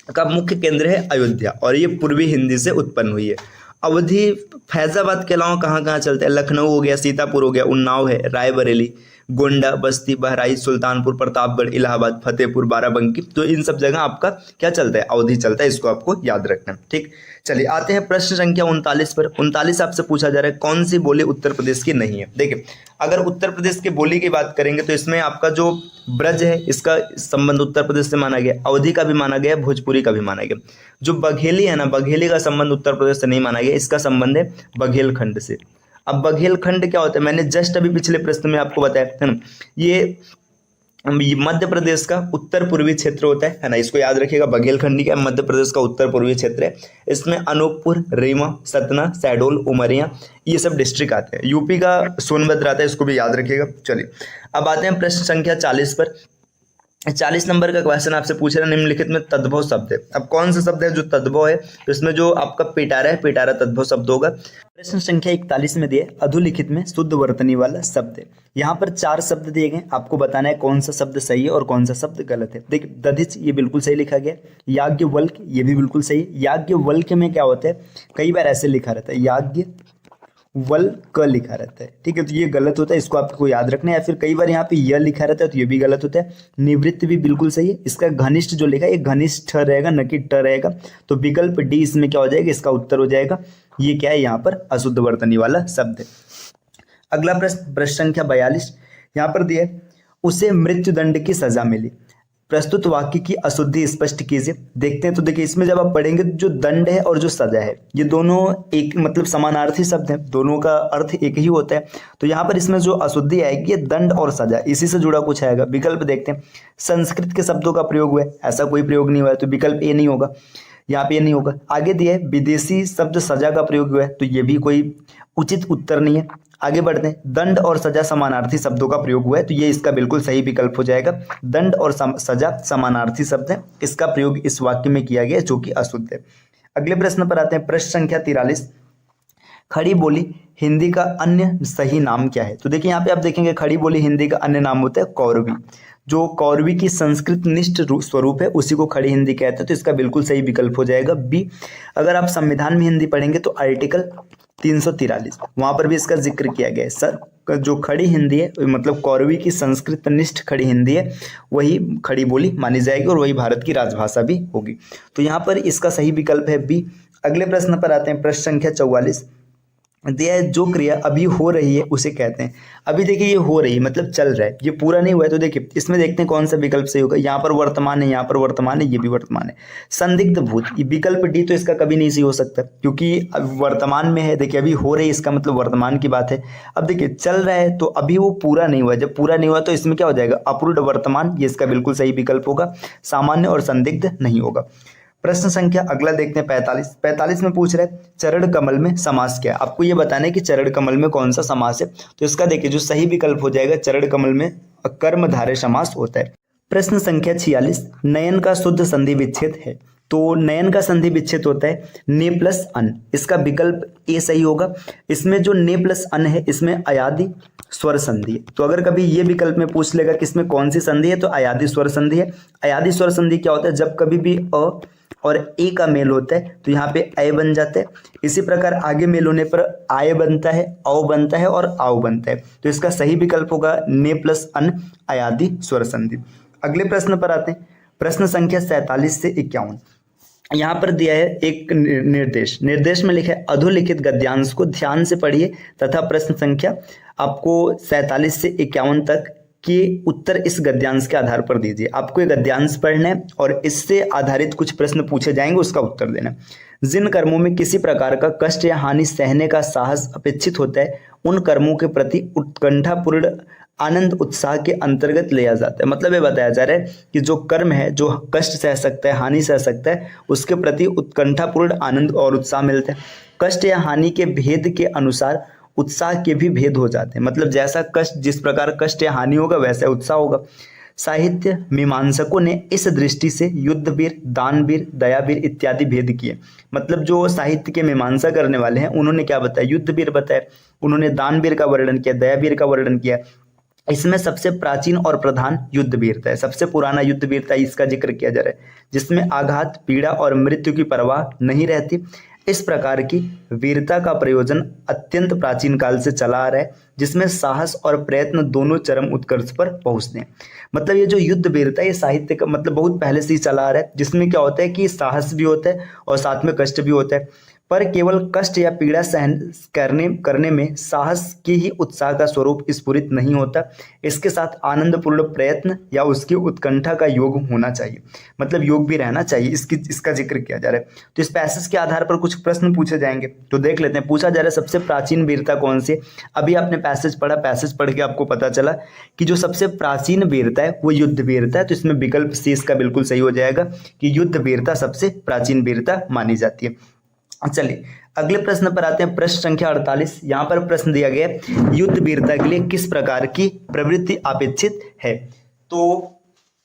का मुख्य केंद्र है अयोध्या और ये पूर्वी हिंदी से उत्पन्न हुई है। अवधी फैजाबाद के अलावा कहाँ कहाँ चलता है, लखनऊ हो गया, सीतापुर हो गया, उन्नाव है, रायबरेली, गोंडा, बस्ती, बहराइच, सुल्तानपुर, प्रतापगढ़, इलाहाबाद, फतेहपुर, बाराबंकी, तो इन सब जगह आपका क्या चलता है, अवधि चलता है। इसको आपको याद रखना, ठीक। चलिए आते हैं प्रश्न संख्या 39 पर। 39 आपसे पूछा जा रहा है कौन सी बोली उत्तर प्रदेश की नहीं है। देखिए अगर उत्तर प्रदेश की बोली की बात करेंगे तो इसमें आपका जो ब्रज है इसका संबंध उत्तर प्रदेश से माना गया, अवधि का भी माना गया, भोजपुरी का भी माना गया। जो बघेली है ना, बघेली का संबंध उत्तर प्रदेश से नहीं माना गया, इसका संबंध है बघेलखंड से। अब बघेलखंड क्या होता है, मैंने जस्ट अभी पिछले प्रश्न में आपको बताया है ना, ये मध्य प्रदेश का उत्तर पूर्वी क्षेत्र होता है ना। इसको याद रखिएगा, बघेलखंडी का मध्य प्रदेश का उत्तर पूर्वी क्षेत्र है। इसमें अनूपपुर, रीवा, सतना, शहडोल, उमरिया ये सब डिस्ट्रिक्ट आते हैं। यूपी का सोनभद्र आता है, इसको भी याद रखिएगा। चलिए अब आते हैं प्रश्न संख्या 40 पर। 40 नंबर का क्वेश्चन आपसे पूछ रहा है निम्नलिखित में तद्भव शब्द है। अब कौन सा शब्द है जो तद्भव है, तो इसमें जो आपका पिटारा है, पिटारा तद्भव शब्द होगा। प्रश्न संख्या 41 में दिए अधोलिखित में शुद्ध वर्तनी वाला शब्द है। यहाँ पर 4 शब्द दिए गए, आपको बताना है कौन सा शब्द सही है और कौन सा शब्द गलत है। देखिए दधिच ये बिल्कुल सही लिखा गया, याज्ञवल्क्य ये भी बिल्कुल सही। याज्ञवल्क्य में क्या होता है, कई बार ऐसे लिखा रहता है याज्ञ वल क लिखा रहता है, ठीक है, तो ये गलत होता है, इसको आपको याद रखना है। या फिर कई बार यहाँ पे य लिखा रहता है तो ये भी गलत होता है। निवृत्त भी बिल्कुल सही है। इसका घनिष्ठ जो लिखा है ये घनिष्ठ रहेगा, न कि ट रहेगा। तो विकल्प डी इसमें क्या हो जाएगा, इसका उत्तर हो जाएगा। ये क्या है, यहाँ पर अशुद्ध वर्तनी वाला शब्द है। अगला प्रश्न, प्रश्न संख्या 42 यहाँ पर दिया उसे मृत्युदंड की सजा मिली, प्रस्तुत वाक्य की अशुद्धि स्पष्ट कीजिए। देखते हैं, तो देखिए इसमें जब आप पढ़ेंगे जो दंड है और जो सजा है ये दोनों एक मतलब समानार्थी शब्द हैं, दोनों का अर्थ एक ही होता है। तो यहाँ पर इसमें जो अशुद्धि आएगी ये दंड और सजा, इसी से जुड़ा कुछ आएगा। विकल्प देखते हैं, संस्कृत के शब्दों का प्रयोग हुआ है, ऐसा कोई प्रयोग नहीं हुआ है, तो विकल्प ए नहीं होगा, यहाँ पे ये नहीं होगा। आगे दिया है विदेशी शब्द सजा का प्रयोग हुआ है, तो ये भी कोई उचित उत्तर नहीं है। आगे बढ़ते हैं, दंड और सजा समानार्थी शब्दों का प्रयोग हुआ है, तो ये इसका बिल्कुल सही विकल्प हो जाएगा। दंड और सजा समानार्थी शब्द है, इसका प्रयोग इस वाक्य में किया गया जो कि अशुद्ध है। अगले प्रश्न पर आते हैं, प्रश्न संख्या 43 खड़ी बोली हिंदी का अन्य सही नाम क्या है। तो देखिए यहाँ पे आप देखेंगे खड़ी बोली हिंदी का अन्य नाम होता है कौरवी। जो कौरवी की संस्कृत निष्ठ स्वरूप है उसी को खड़ी हिंदी कहते हैं, तो इसका बिल्कुल सही विकल्प हो जाएगा बी। अगर आप संविधान में हिंदी पढ़ेंगे तो आर्टिकल 343 वहां पर भी इसका जिक्र किया गया है। सर जो खड़ी हिंदी है मतलब कौरवी की संस्कृत निष्ठ खड़ी हिंदी है वही खड़ी बोली मानी जाएगी और वही भारत की राजभाषा भी होगी। तो यहाँ पर इसका सही विकल्प है बी। अगले प्रश्न पर आते हैं, प्रश्न संख्या 44 दिया है जो क्रिया अभी हो रही है उसे कहते हैं। अभी देखिए ये हो रही है मतलब चल रहा है, ये पूरा नहीं हुआ है, तो देखिए इसमें देखते हैं कौन सा विकल्प सही होगा। यहाँ पर वर्तमान है, यहाँ पर वर्तमान है, ये भी वर्तमान है। संदिग्ध भूत ये विकल्प डी तो इसका कभी नहीं सही हो सकता क्योंकि अब वर्तमान में है। देखिए अभी हो रही है इसका मतलब वर्तमान की बात है। अब देखिए चल रहा है तो अभी वो पूरा नहीं हुआ, जब पूरा नहीं हुआ तो इसमें क्या हो जाएगा अपूर्ण वर्तमान, ये इसका बिल्कुल सही विकल्प होगा। सामान्य और संदिग्ध नहीं होगा। प्रश्न संख्या अगला देखते हैं 45 में पूछ रहे हैं चरण कमल में समास क्या है। आपको ये बताना है कि चरण कमल में कौन सा समास है। तो इसका देखिए जो सही विकल्प हो जाएगा चरण कमल में कर्मधारय समास होता है। प्रश्न संख्या 46, नयन का शुद्ध संधि विच्छेद है। तो नयन का संधि विच्छेद होता है ने प्लस अन, इसका विकल्प ए सही होगा। इसमें जो ने प्लस अन है इसमें अयादि स्वर संधि है। तो अगर कभी ये विकल्प में पूछ लेगा कि इसमें कौन सी संधि है, तो अयादि स्वर संधि है। अयादि स्वर संधि क्या होता है, जब कभी भी अ और ए का मेल होता है तो यहाँ पे अय बन जाता है। इसी प्रकार आगे मेल होने पर आय बनता है, औ बनता है और आव बनता है। तो इसका सही विकल्प होगा ने प्लस अन, अयादि स्वर संधि। अगले प्रश्न पर आते हैं, प्रश्न संख्या 47 से 51। यहाँ पर दिया है एक निर्देश में लिखा है अधोलिखित गद्यांश को ध्यान से पढ़िए तथा प्रश्न संख्या आपको 47 से 51 तक के उत्तर इस गद्यांश के आधार पर दीजिए। आपको ये गद्यांश पढ़ना है और इससे आधारित कुछ प्रश्न पूछे जाएंगे, उसका उत्तर देना है। जिन कर्मों में किसी प्रकार का कष्ट या हानि सहने का साहस अपेक्षित होता है, उन कर्मों के प्रति उत्कंठापूर्ण आनंद उत्साह के अंतर्गत लिया जाता है। मतलब ये बताया जा रहा है कि जो कर्म है, जो कष्ट सह सकता है, हानि सह सकता है, उसके प्रति उत्कंठापूर्ण आनंद और उत्साह मिलता है। कष्ट या हानि के भेद के अनुसार उत्साह के भी भेद हो जाते हैं। मतलब जैसा कष्ट, जिस प्रकार कष्ट या हानि होगा वैसा उत्साह होगा। साहित्य मीमांसकों ने इस दृष्टि से युद्धवीर, दानवीर, दयावीर इत्यादि भेद किए। मतलब जो साहित्य के मीमांसा करने वाले हैं उन्होंने क्या बताया, युद्धवीर बताया, उन्होंने दानवीर का वर्णन किया, दयावीर का वर्णन किया। इसमें सबसे प्राचीन और प्रधान युद्ध वीरता है, सबसे पुराना युद्ध वीरता इसका जिक्र किया जा रहा है, जिसमें आघात, पीड़ा और मृत्यु की परवाह नहीं रहती। इस प्रकार की वीरता का प्रयोजन अत्यंत प्राचीन काल से चला आ रहा है, जिसमें साहस और प्रयत्न दोनों चरम उत्कर्ष पर पहुंचते हैं। मतलब ये जो युद्ध वीरता है ये साहित्य का मतलब बहुत पहले से ही चला आ रहा है, जिसमें क्या होता है कि साहस भी होता है और साथ में कष्ट भी होता है। पर केवल कष्ट या पीड़ा सहन करने में साहस की ही उत्साह का स्वरूप स्फुरित नहीं होता, इसके साथ आनंदपूर्ण प्रयत्न या उसकी उत्कंठा का योग होना चाहिए। मतलब योग भी रहना चाहिए, इसका जिक्र किया जा रहा है। तो इस पैसेज के आधार पर कुछ प्रश्न पूछे जाएंगे, तो देख लेते हैं। पूछा जा रहा है सबसे प्राचीन वीरता कौन सी है। अभी आपने पैसेज पढ़ा, पैसेज पढ़ के आपको पता चला कि जो सबसे प्राचीन वीरता है वो युद्ध वीरता है। तो इसमें विकल्प सी इसका बिल्कुल सही हो जाएगा कि युद्ध वीरता सबसे प्राचीन वीरता मानी जाती है। चलिए अगले प्रश्न पर आते हैं, प्रश्न संख्या 48। यहाँ पर प्रश्न दिया गया है युद्ध वीरता के लिए किस प्रकार की प्रवृत्ति अपेक्षित है। तो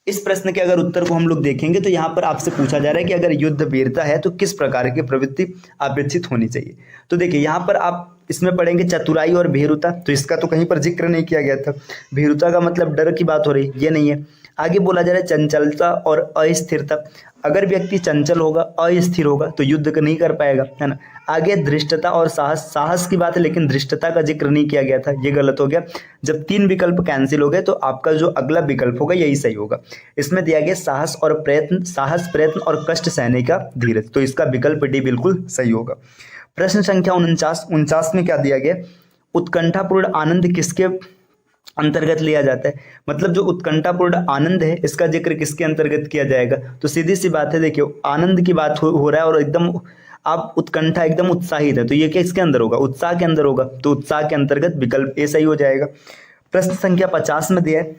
इस प्रश्न के अगर उत्तर को हम लोग देखेंगे तो यहाँ पर आपसे पूछा जा रहा है कि अगर युद्ध वीरता है तो किस प्रकार की प्रवृत्ति अपेक्षित होनी चाहिए। तो देखिए यहाँ पर आप इसमें पढ़ेंगे चतुराई और भीरुता, तो इसका तो कहीं पर जिक्र नहीं किया गया था। भीरुता का मतलब डर की बात हो रही, ये नहीं है। आगे बोला जा रहा है चंचलता और अस्थिरता। अगर व्यक्ति चंचल होगा, अस्थिर होगा तो युद्ध नहीं कर पाएगा, है ना। आगे धृष्टता और साहस, साहस की बात है लेकिन धृष्टता का जिक्र नहीं किया गया था, ये गलत हो गया। जब 3 विकल्प कैंसिल हो गए तो आपका जो अगला विकल्प होगा यही सही होगा। इसमें दिया गया साहस और प्रयत्न, साहस, प्रयत्न और कष्ट सहने का धीरज, तो इसका विकल्प डी बिल्कुल सही होगा। प्रश्न संख्या 49 में क्या दिया गया, उत्कंठापूर्ण आनंद किसके अंतर्गत लिया जाता है। मतलब जो उत्कंठापूर्ण आनंद है इसका जिक्र किसके अंतर्गत किया जाएगा। तो सीधी सी बात है, देखिए आनंद की बात हो रहा है और एकदम आप उत्कंठा, एकदम उत्साहित है, तो ये किसके अंदर होगा, उत्साह के अंदर होगा। तो उत्साह के अंतर्गत विकल्प ए सही हो जाएगा। प्रश्न संख्या 50 में दिया है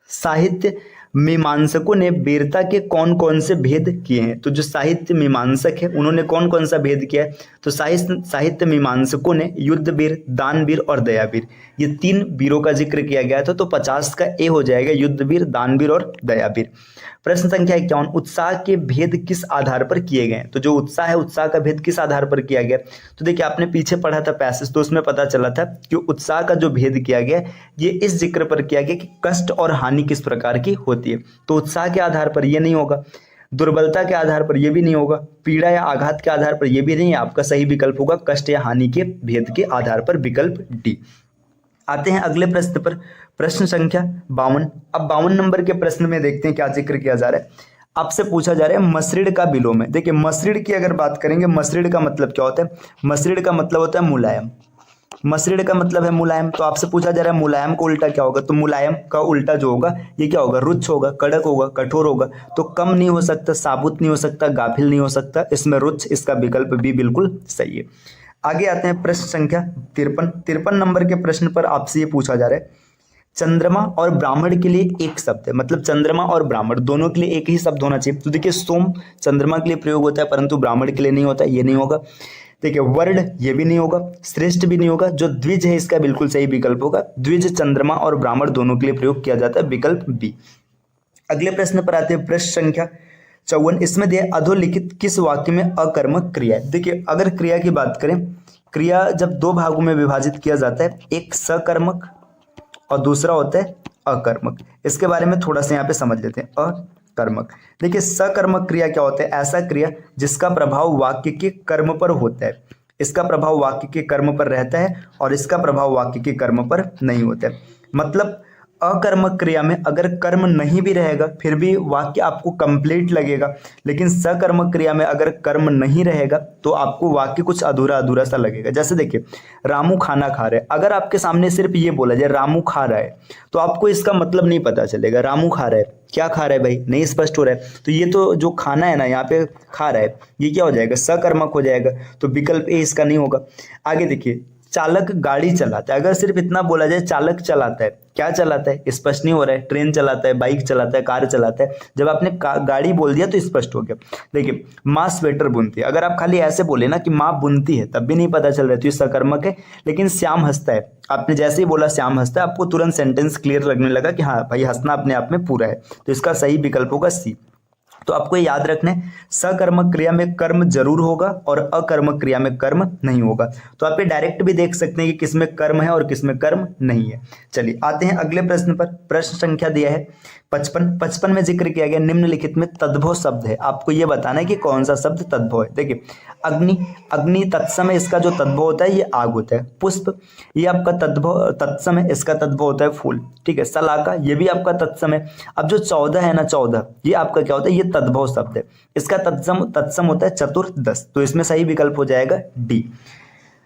साहित्य मीमांसकों ने वीरता के कौन कौन से भेद किए हैं। तो जो साहित्य मीमांसक है उन्होंने कौन कौन सा भेद किया है। तो साहित्य मीमांसकों ने युद्धवीर, दानवीर और दयावीर, ये 3 वीरों का जिक्र किया गया था। तो 50 का ए हो जाएगा, युद्धवीर, दानवीर और दयावीर। प्रश्न संख्या 51, उत्साह के भेद किस आधार पर किए गए। तो जो उत्साह है, उत्साह का भेद किस आधार पर किया गया। तो देखिए आपने पीछे पढ़ा था पैसेज, तो उसमें पता चला था कि उत्साह का जो भेद किया गया ये इस जिक्र पर किया गया कि कष्ट और हानि किस प्रकार की होती है। तो उत्साह के आधार पर ये नहीं होगा, दुर्बलता के आधार पर यह भी नहीं होगा, पीड़ा या आघात के आधार पर यह भी नहीं है। आपका सही विकल्प होगा कष्ट या हानि के भेद के आधार पर, विकल्प डी। आते हैं अगले प्रश्न पर, प्रश्न संख्या 52। अब 52 नंबर के प्रश्न में देखते हैं क्या जिक्र किया जा रहा है। आपसे पूछा जा रहा है मसृण का विलोम है। देखिए मसृण की अगर बात करेंगे, मसृण का मतलब क्या होता है। मसृण का मतलब होता है मुलायम, मसृण का मतलब है मुलायम। तो आपसे पूछा जा रहा है मुलायम का उल्टा क्या होगा। तो मुलायम का उल्टा जो होगा ये क्या होगा, रुक्ष होगा, कड़क होगा, कठोर होगा। तो कम नहीं हो सकता, साबुत नहीं हो सकता, गाफिल नहीं हो सकता, इसमें रुक्ष, इसका विकल्प भी बिल्कुल सही है। आगे आते हैं प्रश्न संख्या 53 नंबर के प्रश्न पर आपसे ये पूछा जा रहा है चंद्रमा और ब्राह्मण के लिए एक शब्द है। मतलब चंद्रमा और ब्राह्मण दोनों के लिए एक ही शब्द होना चाहिए। तो देखिए सोम चंद्रमा के लिए प्रयोग होता है परंतु ब्राह्मण के लिए नहीं होता, ये नहीं होगा। देखिए वर्ण ये भी नहीं होगा, श्रेष्ठ भी नहीं होगा। जो द्विज है इसका बिल्कुल सही विकल्प होगा, द्विज चंद्रमा और ब्राह्मण दोनों के लिए प्रयोग किया जाता है, विकल्प बी। अगले प्रश्न पर आते हैं, प्रश्न संख्या 54। इसमें दिया है, अधोलिखित किस वाक्य में अकर्मक क्रिया है। देखिए अगर क्रिया की बात करें, क्रिया जब दो भागों में विभाजित किया जाता है, एक सकर्मक और दूसरा होता है अकर्मक। इसके बारे में थोड़ा सा यहाँ पे समझ लेते हैं। अकर्मक, देखिए सकर्मक क्रिया क्या होता है, ऐसा क्रिया जिसका प्रभाव वाक्य के कर्म पर होता है, इसका प्रभाव वाक्य के कर्म पर रहता है और इसका प्रभाव वाक्य के कर्म पर नहीं होता है। मतलब अकर्मक क्रिया में अगर कर्म नहीं भी रहेगा फिर भी वाक्य आपको कंप्लीट लगेगा, लेकिन सकर्मक क्रिया में अगर कर्म नहीं रहेगा तो आपको वाक्य कुछ अधूरा अधूरा सा लगेगा। जैसे देखिए रामू खाना खा रहा है, अगर आपके सामने सिर्फ ये बोला जाए रामू खा रहा है तो आपको इसका मतलब नहीं पता चलेगा। रामू खा रहा है, क्या खा रहा है भाई, नहीं स्पष्ट हो रहा है। तो ये तो जो खाना है ना यहाँ पे खा रहा है, ये क्या हो जाएगा, सकर्मक हो जाएगा, तो विकल्प ए इसका नहीं होगा। आगे देखिए चालक गाड़ी चलाता है, अगर सिर्फ इतना बोला जाए चालक चलाता है, क्या चलाता है स्पष्ट नहीं हो रहा है, ट्रेन चलाता है, बाइक चलाता है, कार चलाता है। जब आपने गाड़ी बोल दिया तो स्पष्ट हो गया। देखिए माँ स्वेटर बुनती है, अगर आप खाली ऐसे बोले ना कि माँ बुनती है तब भी नहीं पता चल रहा है, तो ये सकर्मक है। लेकिन श्याम हंसता है, आपने जैसे ही बोला श्याम हंसता है, आपको तुरंत सेंटेंस क्लियर लगने लगा कि हाँ भाई हंसना अपने आप में पूरा है, तो इसका सही विकल्प होगा सी। तो आपको ये याद रखना है, सकर्मक क्रिया में कर्म जरूर होगा और अकर्मक क्रिया में कर्म नहीं होगा। तो आप ये डायरेक्ट भी देख सकते हैं कि किसमें कर्म है और किसमें कर्म नहीं है। चलिए आते हैं अगले प्रश्न पर। प्रश्न संख्या दिया है 55 में जिक्र किया गया निम्नलिखित में तद्भव शब्द है, आपको ये बताना है कि कौन सा शब्द तद्भव है। देखिए अग्नि, अग्नि तत्सम है, इसका जो तद्भव होता है ये आग होता है। पुष्प, ये आपका तद्भव तत्सम है, इसका तद्भव होता है फूल, ठीक है। शलाका, ये भी आपका तत्सम है। अब जो 14 है ना, 14 ये आपका क्या होता है, ये तद्भव शब्द है, इसका तत्सम होता है चतुर्दश, तो इसमें सही विकल्प हो जाएगा डी।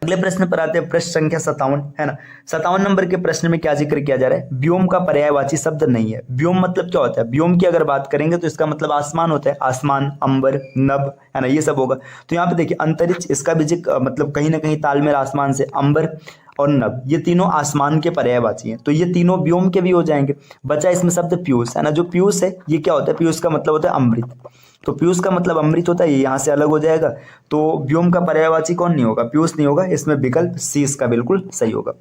अगले प्रश्न पर आते हैं, प्रश्न संख्या 57 है ना। 57 नंबर के प्रश्न में क्या जिक्र किया जा रहा है, व्योम का पर्यायवाची शब्द नहीं है। व्योम मतलब क्या होता है, व्योम की अगर बात करेंगे तो इसका मतलब आसमान होता है, आसमान, अंबर, नभ, है ना, ये सब होगा। तो यहाँ पे देखिए अंतरिक्ष, इसका भी मतलब कहीं ना कहीं तालमेल आसमान से, अंबर और नभ, ये तीनों आसमान के पर्यायवाची हैं, तो ये तीनों व्योम के भी हो जाएंगे। बचा इसमें शब्द पीयूष, है ना, जो पीयूष है ये क्या होता है, पीयूष का मतलब होता है अमृत, तो पीयूष का मतलब अमृत होता है, ये यहाँ से अलग हो जाएगा। तो व्योम का पर्यायवाची कौन नहीं होगा, पीयूष नहीं होगा, इसमें विकल्प सी इसका बिल्कुल सही होगा।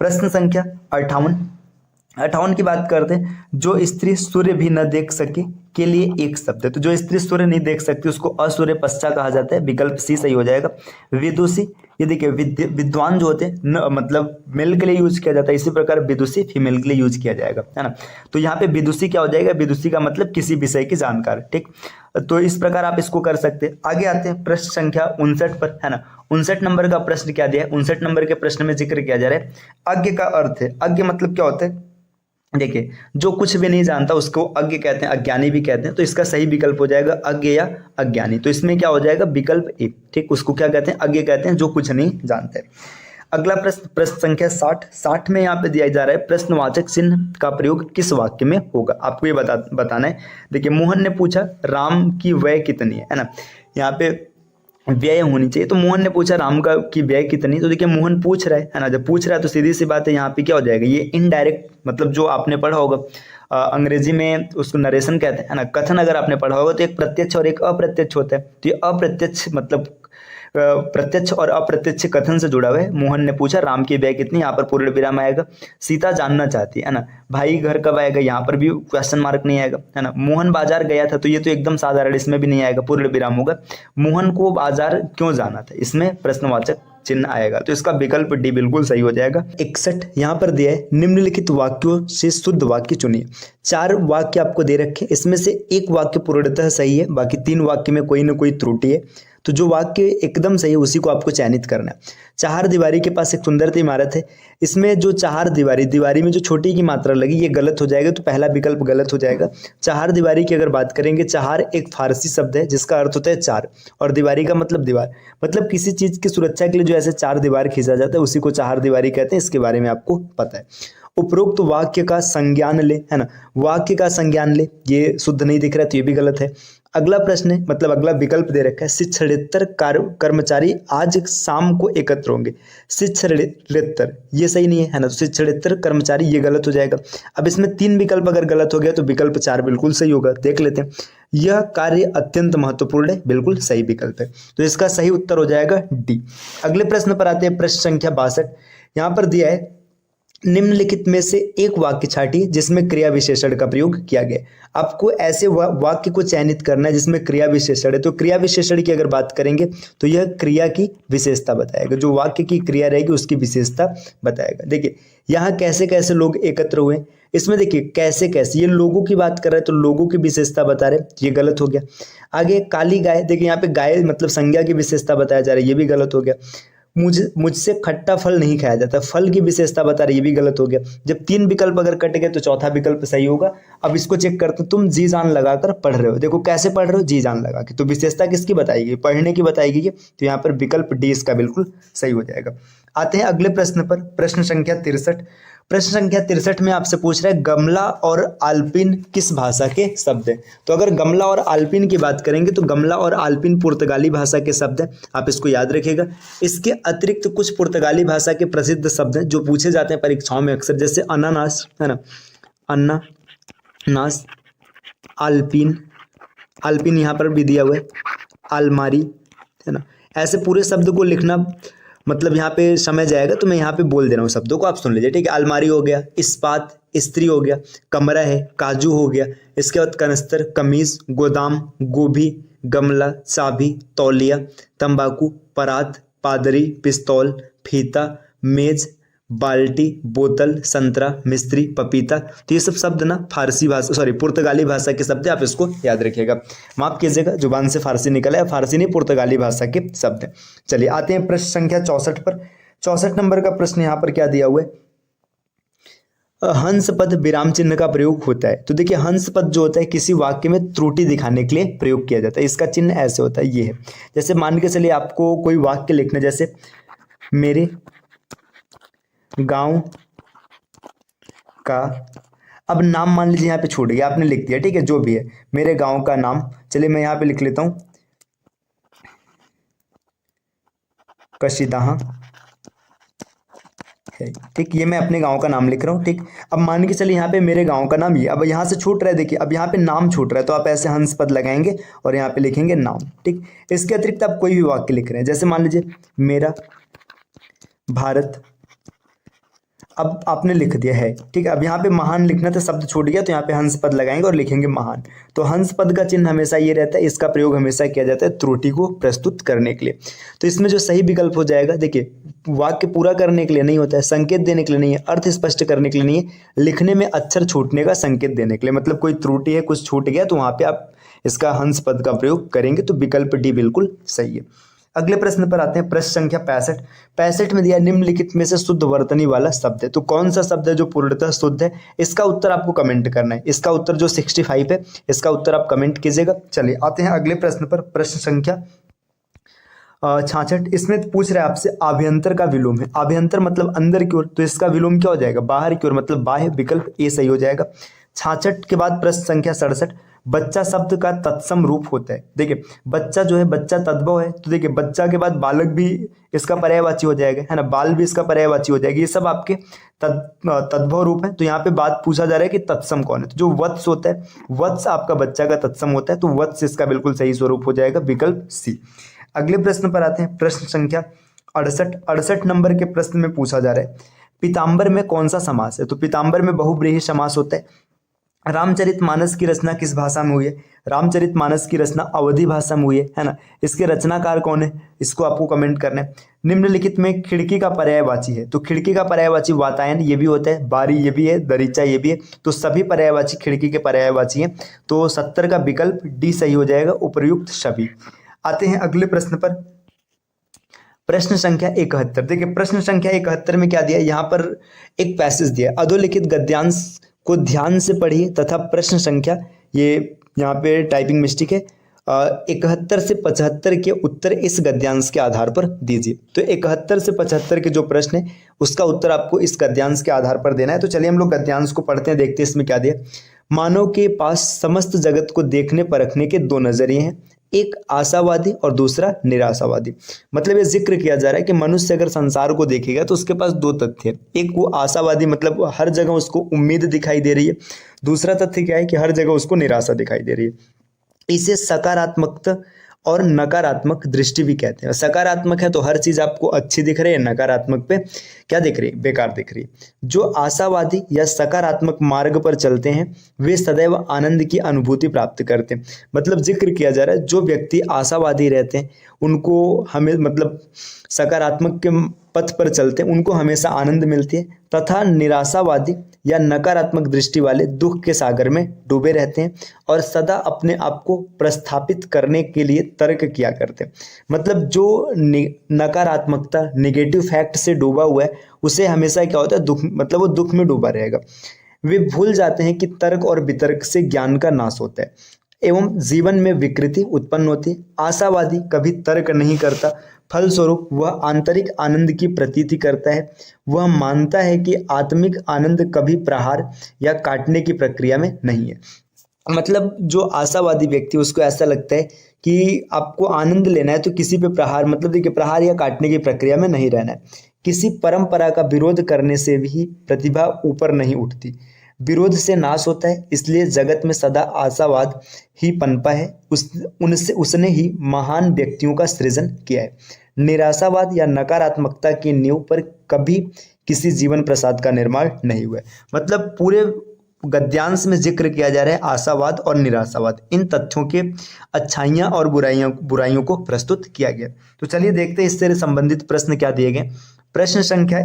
प्रश्न संख्या 58 की बात करते हैं, जो स्त्री सूर्य भी न देख सके के लिए एक शब्द है। तो जो स्त्री सूर्य नहीं देख सकती उसको असूर्य पश्चा कहा जाता है, विकल्प सी सही हो जाएगा। विदुषी, ये देखिए विद्वान जो होते हैं मतलब मेल के लिए यूज किया जाता है, इसी प्रकार विदुषी फीमेल के लिए यूज किया जाएगा, है ना। तो यहाँ पे विदुषी क्या हो जाएगा, विदुषी का मतलब किसी विषय की जानकार, ठीक। तो इस प्रकार आप इसको कर सकते हैं। आगे आते हैं प्रश्न संख्या 59 पर, है ना। 59 नंबर का प्रश्न क्या दिया है, 59 नंबर के प्रश्न में जिक्र किया जा रहा है अज्ञ का अर्थ है। अज्ञ मतलब क्या होता है, देखिए जो कुछ भी नहीं जानता उसको अज्ञ कहते हैं, अज्ञानी भी कहते हैं, तो इसका सही विकल्प हो जाएगा अज्ञ या अज्ञानी। तो इसमें क्या हो जाएगा, विकल्प ए, ठीक। उसको क्या कहते हैं, अज्ञ कहते हैं, जो कुछ नहीं जानते। अगला प्रश्न, प्रश्न संख्या 60 में यहाँ पे दिया जा रहा है प्रश्नवाचक चिन्ह का प्रयोग किस वाक्य में होगा, आपको ये बताना है। देखिए मोहन ने पूछा राम की व्यय कितनी है ना, यहाँ पे व्यय होनी चाहिए, तो मोहन ने पूछा राम का की व्यय कितनी, तो देखिए मोहन पूछ रहा है ना, जब पूछ रहा है तो सीधी सी बात है यहाँ पे क्या हो जाएगा, ये इनडायरेक्ट, मतलब जो आपने पढ़ा होगा अंग्रेजी में उसको नरेशन कहते हैं, है ना। कथन अगर आपने पढ़ा होगा तो एक प्रत्यक्ष और एक अप्रत्यक्ष होता है, तो ये अप्रत्यक्ष मतलब प्रत्यक्ष और अप्रत्यक्ष कथन से जुड़ा हुआ है। मोहन ने पूछा राम की व्यय कितनी, यहाँ पर पूर्ण विराम आएगा। सीता जानना चाहती है ना, भाई घर कब आएगा, यहाँ पर भी क्वेश्चन मार्क नहीं आएगा, है ना। मोहन बाजार गया था, तो ये तो एकदम साधारण, इसमें भी नहीं आएगा, पूर्ण विराम होगा। मोहन को बाजार क्यों जाना था, इसमें प्रश्नवाचक चिन्ह आएगा, तो इसका विकल्प डी बिल्कुल सही हो जाएगा। 61 यहाँ पर दिया है निम्नलिखित वाक्यों से शुद्ध वाक्य चुनिए। 4 वाक्य आपको दे रखे, इसमें से एक वाक्य पूर्णतः सही है, बाकी 3 वाक्य में कोई ना कोई त्रुटि है, तो जो वाक्य एकदम सही है उसी को आपको चयनित करना है। चार दीवारी के पास एक सुंदर सी इमारत है, इसमें जो चार दीवारी में जो छोटी की मात्रा लगी ये गलत हो जाएगा, तो पहला विकल्प गलत हो जाएगा। चार दीवारी की अगर बात करेंगे, चार एक फारसी शब्द है जिसका अर्थ होता है चार, और दीवारी का मतलब दीवार, मतलब किसी चीज की सुरक्षा के लिए जो ऐसे चार दीवार खींचा जाता है उसी को चार दीवारी कहते हैं, इसके बारे में आपको पता है। उपरोक्त वाक्य का संज्ञान ले, है ना, वाक्य का संज्ञान ले, ये शुद्ध नहीं दिख रहा है तो ये भी गलत है। अगला प्रश्न है, मतलब अगला विकल्प दे रखा है शिक्षणेतर कर्मचारी आज शाम को एकत्र होंगे। शिक्षणेतर ये सही नहीं है ना, तो शिक्षणेतर कर्मचारी ये गलत हो जाएगा। अब इसमें 3 विकल्प अगर गलत हो गया तो विकल्प 4 बिल्कुल सही होगा, देख लेते हैं। यह कार्य अत्यंत महत्वपूर्ण है, बिल्कुल सही विकल्प है, तो इसका सही उत्तर हो जाएगा डी। अगले प्रश्न पर आते हैं, प्रश्न संख्या 62। यहाँ पर दिया है निम्नलिखित में से एक वाक्य छाटिए जिसमें क्रिया विशेषण का प्रयोग किया गया। आपको ऐसे वाक्य को चयनित करना है जिसमें क्रिया विशेषण है। तो क्रिया विशेषण की अगर बात करेंगे तो यह क्रिया की विशेषता बताएगा, जो वाक्य की क्रिया रहेगी उसकी विशेषता बताएगा। देखिए यहाँ कैसे कैसे लोग एकत्र हुए, इसमें देखिए कैसे कैसे, ये लोगों की बात कर रहे हैं तो लोगों की विशेषता बता रहे, ये गलत हो गया। आगे काली गाय, देखिए यहाँ पे गाय मतलब संज्ञा की विशेषता बताया जा रहा है, ये भी गलत हो गया। मुझसे खट्टा फल नहीं खाया जाता, फल की विशेषता बता रही, ये भी गलत हो गया। जब 3 विकल्प अगर कट गए तो चौथा विकल्प सही होगा। अब इसको चेक करते हो, तुम जी जान लगाकर पढ़ रहे हो, देखो कैसे पढ़ रहे हो, जी जान लगा के, तो विशेषता किसकी बताएगी, पढ़ने की बताएगी। तो यहाँ पर विकल्प डी इसका बिल्कुल सही हो जाएगा। आते हैं अगले प्रश्न पर, प्रश्न संख्या 63। प्रश्न संख्या 63 में आपसे पूछ रहा है गमला और आल्पिन किस भाषा के शब्द हैं। तो अगर गमला और आल्पिन की बात करेंगे तो गमला और आल्पिन पुर्तगाली भाषा के शब्द हैं, आप इसको याद रखिएगा। इसके अतिरिक्त कुछ पुर्तगाली भाषा के प्रसिद्ध शब्द हैं जो पूछे जाते हैं परीक्षाओं में अक्सर, जैसे अनानास है ना, अन्नानास, आल्पिन, आल्पिन यहाँ पर भी दिया हुआ है, अलमारी है ना। ऐसे पूरे शब्द को लिखना मतलब यहाँ पे समय जाएगा, तो मैं यहाँ पे बोल दे रहा हूँ शब्दों को, आप सुन लीजिए, ठीक है। अलमारी हो गया, इस्पात, स्त्री हो गया, कमरा है, काजू हो गया, इसके बाद कनस्तर, कमीज, गोदाम, गोभी, गमला, चाबी, तौलिया, तंबाकू, परात, पादरी, पिस्तौल, फीता, मेज, बाल्टी, बोतल, संतरा, मिस्त्री, पपीता। तो ये सब शब्द ना फारसी भाषा पुर्तगाली भाषा के शब्द है, आप इसको याद रखिएगा। माफ कीजिएगा, जुबान से फारसी निकला है, फारसी नहीं पुर्तगाली भाषा के शब्द हैं। चलिए आते हैं प्रश्न संख्या 64 पर। 64 नंबर का प्रश्न यहाँ पर क्या दिया हुआ है, हंस पद विराम चिन्ह का प्रयोग होता है। तो देखिए हंस पद जो होता है किसी वाक्य में त्रुटि दिखाने के लिए प्रयोग किया जाता है, इसका चिन्ह ऐसे होता है, ये है। जैसे मान के चलिए आपको कोई वाक्य लिखना, जैसे मेरे गांव का, अब नाम मान लीजिए यहाँ पे छूट गया, आपने लिख दिया, ठीक है, जो भी है, मेरे गांव का नाम, चलिए मैं यहाँ पे लिख लेता हूं कशीदाहा है, ठीक, ये मैं अपने गांव का नाम लिख रहा हूँ, ठीक। अब मान के चलिए यहाँ पे मेरे गांव का नाम, ये अब यहाँ से छूट रहा है, देखिए अब यहाँ पे नाम छूट रहा है, तो आप ऐसे हंस पद लगाएंगे और यहाँ पे लिखेंगे नाम, ठीक। इसके अतिरिक्त आप कोई भी वाक्य लिख रहे हैं, जैसे मान लीजिए मेरा भारत, अब आपने लिख दिया है, ठीक है। अब यहाँ पे महान लिखना था, शब्द छूट गया, तो यहाँ पे हंस पद लगाएंगे और लिखेंगे महान। तो हंस पद का चिन्ह हमेशा ये रहता है, इसका प्रयोग हमेशा किया जाता है त्रुटि को प्रस्तुत करने के लिए। तो इसमें जो सही विकल्प हो जाएगा, देखिए वाक्य पूरा करने के लिए नहीं होता है, संकेत देने के लिए नहीं है, अर्थ स्पष्ट करने के लिए नहीं है, लिखने में अक्षर छूटने का संकेत देने के लिए, मतलब कोई त्रुटि है, कुछ छूट गया, तो वहाँ पे आप इसका हंस पद का प्रयोग करेंगे। तो विकल्प डी बिल्कुल सही है। अगले प्रश्न पर आते हैं, प्रश्न संख्या 65। 65 में दिया निम्नलिखित में से शुद्ध वर्तनी वाला शब्द है। तो कौन सा शब्द है जो पूर्णतः शुद्ध है, इसका उत्तर आपको कमेंट करना है। इसका उत्तर जो 65 है, इसका उत्तर आप कमेंट कीजिएगा। चलिए आते हैं अगले प्रश्न पर, प्रश्न संख्या 66। इसमें पूछ रहे हैं आपसे अभ्यंतर का विलोम है, अभ्यंतर मतलब अंदर की ओर, तो इसका विलोम क्या हो जाएगा, बाहर की ओर, मतलब बाह्य, विकल्प ए सही हो जाएगा। 66 के बाद प्रश्न संख्या 67। बच्चा शब्द का तत्सम रूप होता है। देखिए बच्चा जो है, बच्चा तद्भव है, तो देखिए बच्चा के बाद बालक भी इसका पर्यायवाची हो जाएगा, है ना, बाल भी इसका पर्यायवाची हो जाएगी, ये सब आपके तद्भव रूप है। तो यहाँ पे बात पूछा जा रहा है कि तत्सम कौन है, तो जो वत्स होता है, वत्स आपका बच्चा का तत्सम होता है, तो वत्स इसका बिल्कुल सही स्वरूप हो जाएगा, विकल्प सी। अगले प्रश्न पर आते हैं, प्रश्न संख्या 68। 68 नंबर के प्रश्न में पूछा जा रहा है पीताम्बर में कौन सा समास है। तो पीताम्बर में बहुब्रीहि समास होता है। रामचरितमानस की रचना किस भाषा में हुई है, रामचरितमानस की रचना अवधी भाषा में हुई है ना। इसके रचनाकार कौन है, इसको आपको कमेंट करना है। निम्नलिखित में खिड़की का पर्यायवाची है, तो खिड़की का पर्यायवाची वातायन, ये भी होता है, बारी ये भी है, दरीचा ये भी है, तो सभी पर्यायवाची खिड़की के पर्यायवाची हैं। तो 70 का विकल्प डी सही हो जाएगा, उपर्युक्त सभी। आते हैं अगले प्रश्न पर, प्रश्न संख्या 71। देखिए प्रश्न संख्या 71 में क्या दिया, यहाँ पर एक पैसेज दिया, अधोलिखित गद्यांश को ध्यान से पढ़िए तथा प्रश्न संख्या, ये यहाँ पे टाइपिंग मिस्टेक है, 71 से 75 के उत्तर इस गद्यांश के आधार पर दीजिए। तो 71 से 75 के जो प्रश्न है उसका उत्तर आपको इस गद्यांश के आधार पर देना है। तो चलिए हम लोग गद्यांश को पढ़ते हैं, देखते हैं इसमें क्या दिया। मानव के पास समस्त जगत को देखने परखने के दो नजरिए हैं, एक आशावादी और दूसरा निराशावादी। मतलब ये जिक्र किया जा रहा है कि मनुष्य अगर संसार को देखेगा तो उसके पास दो तथ्य हैं, एक वो आशावादी मतलब हर जगह उसको उम्मीद दिखाई दे रही है, दूसरा तथ्य क्या है कि हर जगह उसको निराशा दिखाई दे रही है। इसे सकारात्मकता और नकारात्मक दृष्टि भी कहते हैं। सकारात्मक है तो हर चीज आपको अच्छी दिख रही है, नकारात्मक पे क्या दिख रही है, बेकार दिख रही है। जो आशावादी या सकारात्मक मार्ग पर चलते हैं वे सदैव आनंद की अनुभूति प्राप्त करते हैं। मतलब जिक्र किया जा रहा है जो व्यक्ति आशावादी रहते हैं उनको हमें मतलब सकारात्मक के पथ पर चलते हैं उनको हमेशा आनंद मिलती है, तथा निराशावादी या नकारात्मक दृष्टि वाले दुख के सागर में डूबे रहते हैं और सदा अपने आप को प्रस्थापित करने के लिए तर्क किया करते हैं। मतलब जो नकारात्मकता नेगेटिव फैक्ट से डूबा हुआ है उसे हमेशा क्या होता है, दुख, मतलब वो दुख में डूबा रहेगा। वे भूल जाते हैं कि तर्क और वितर्क से ज्ञान का नाश होता है एवं जीवन में विकृति उत्पन्न होती है। आशावादी कभी तर्क नहीं करता, फलस्वरूप वह आंतरिक आनंद की प्रतीति करता है। वह मानता है कि आत्मिक आनंद कभी प्रहार या काटने की प्रक्रिया में नहीं है। मतलब जो आशावादी व्यक्ति उसको ऐसा लगता है कि आपको आनंद लेना है तो किसी पे प्रहार, मतलब देखिए प्रहार या काटने की प्रक्रिया में नहीं रहना है। किसी परंपरा का विरोध करने से भी प्रतिभा ऊपर नहीं उठती, विरोध से नाश होता है। इसलिए जगत में सदा आशावाद ही पनपा है, उसने ही महान व्यक्तियों का सृजन किया है। निराशावाद या नकारात्मकता की नींव पर कभी किसी जीवन प्रसाद का निर्माण नहीं हुआ है। मतलब पूरे गद्यांश में जिक्र किया जा रहा है आशावाद और निराशावाद, इन तथ्यों के अच्छाइयाँ और बुराइयों को प्रस्तुत किया गया। तो चलिए देखते हैं इससे संबंधित प्रश्न क्या दिए गए। प्रश्न संख्या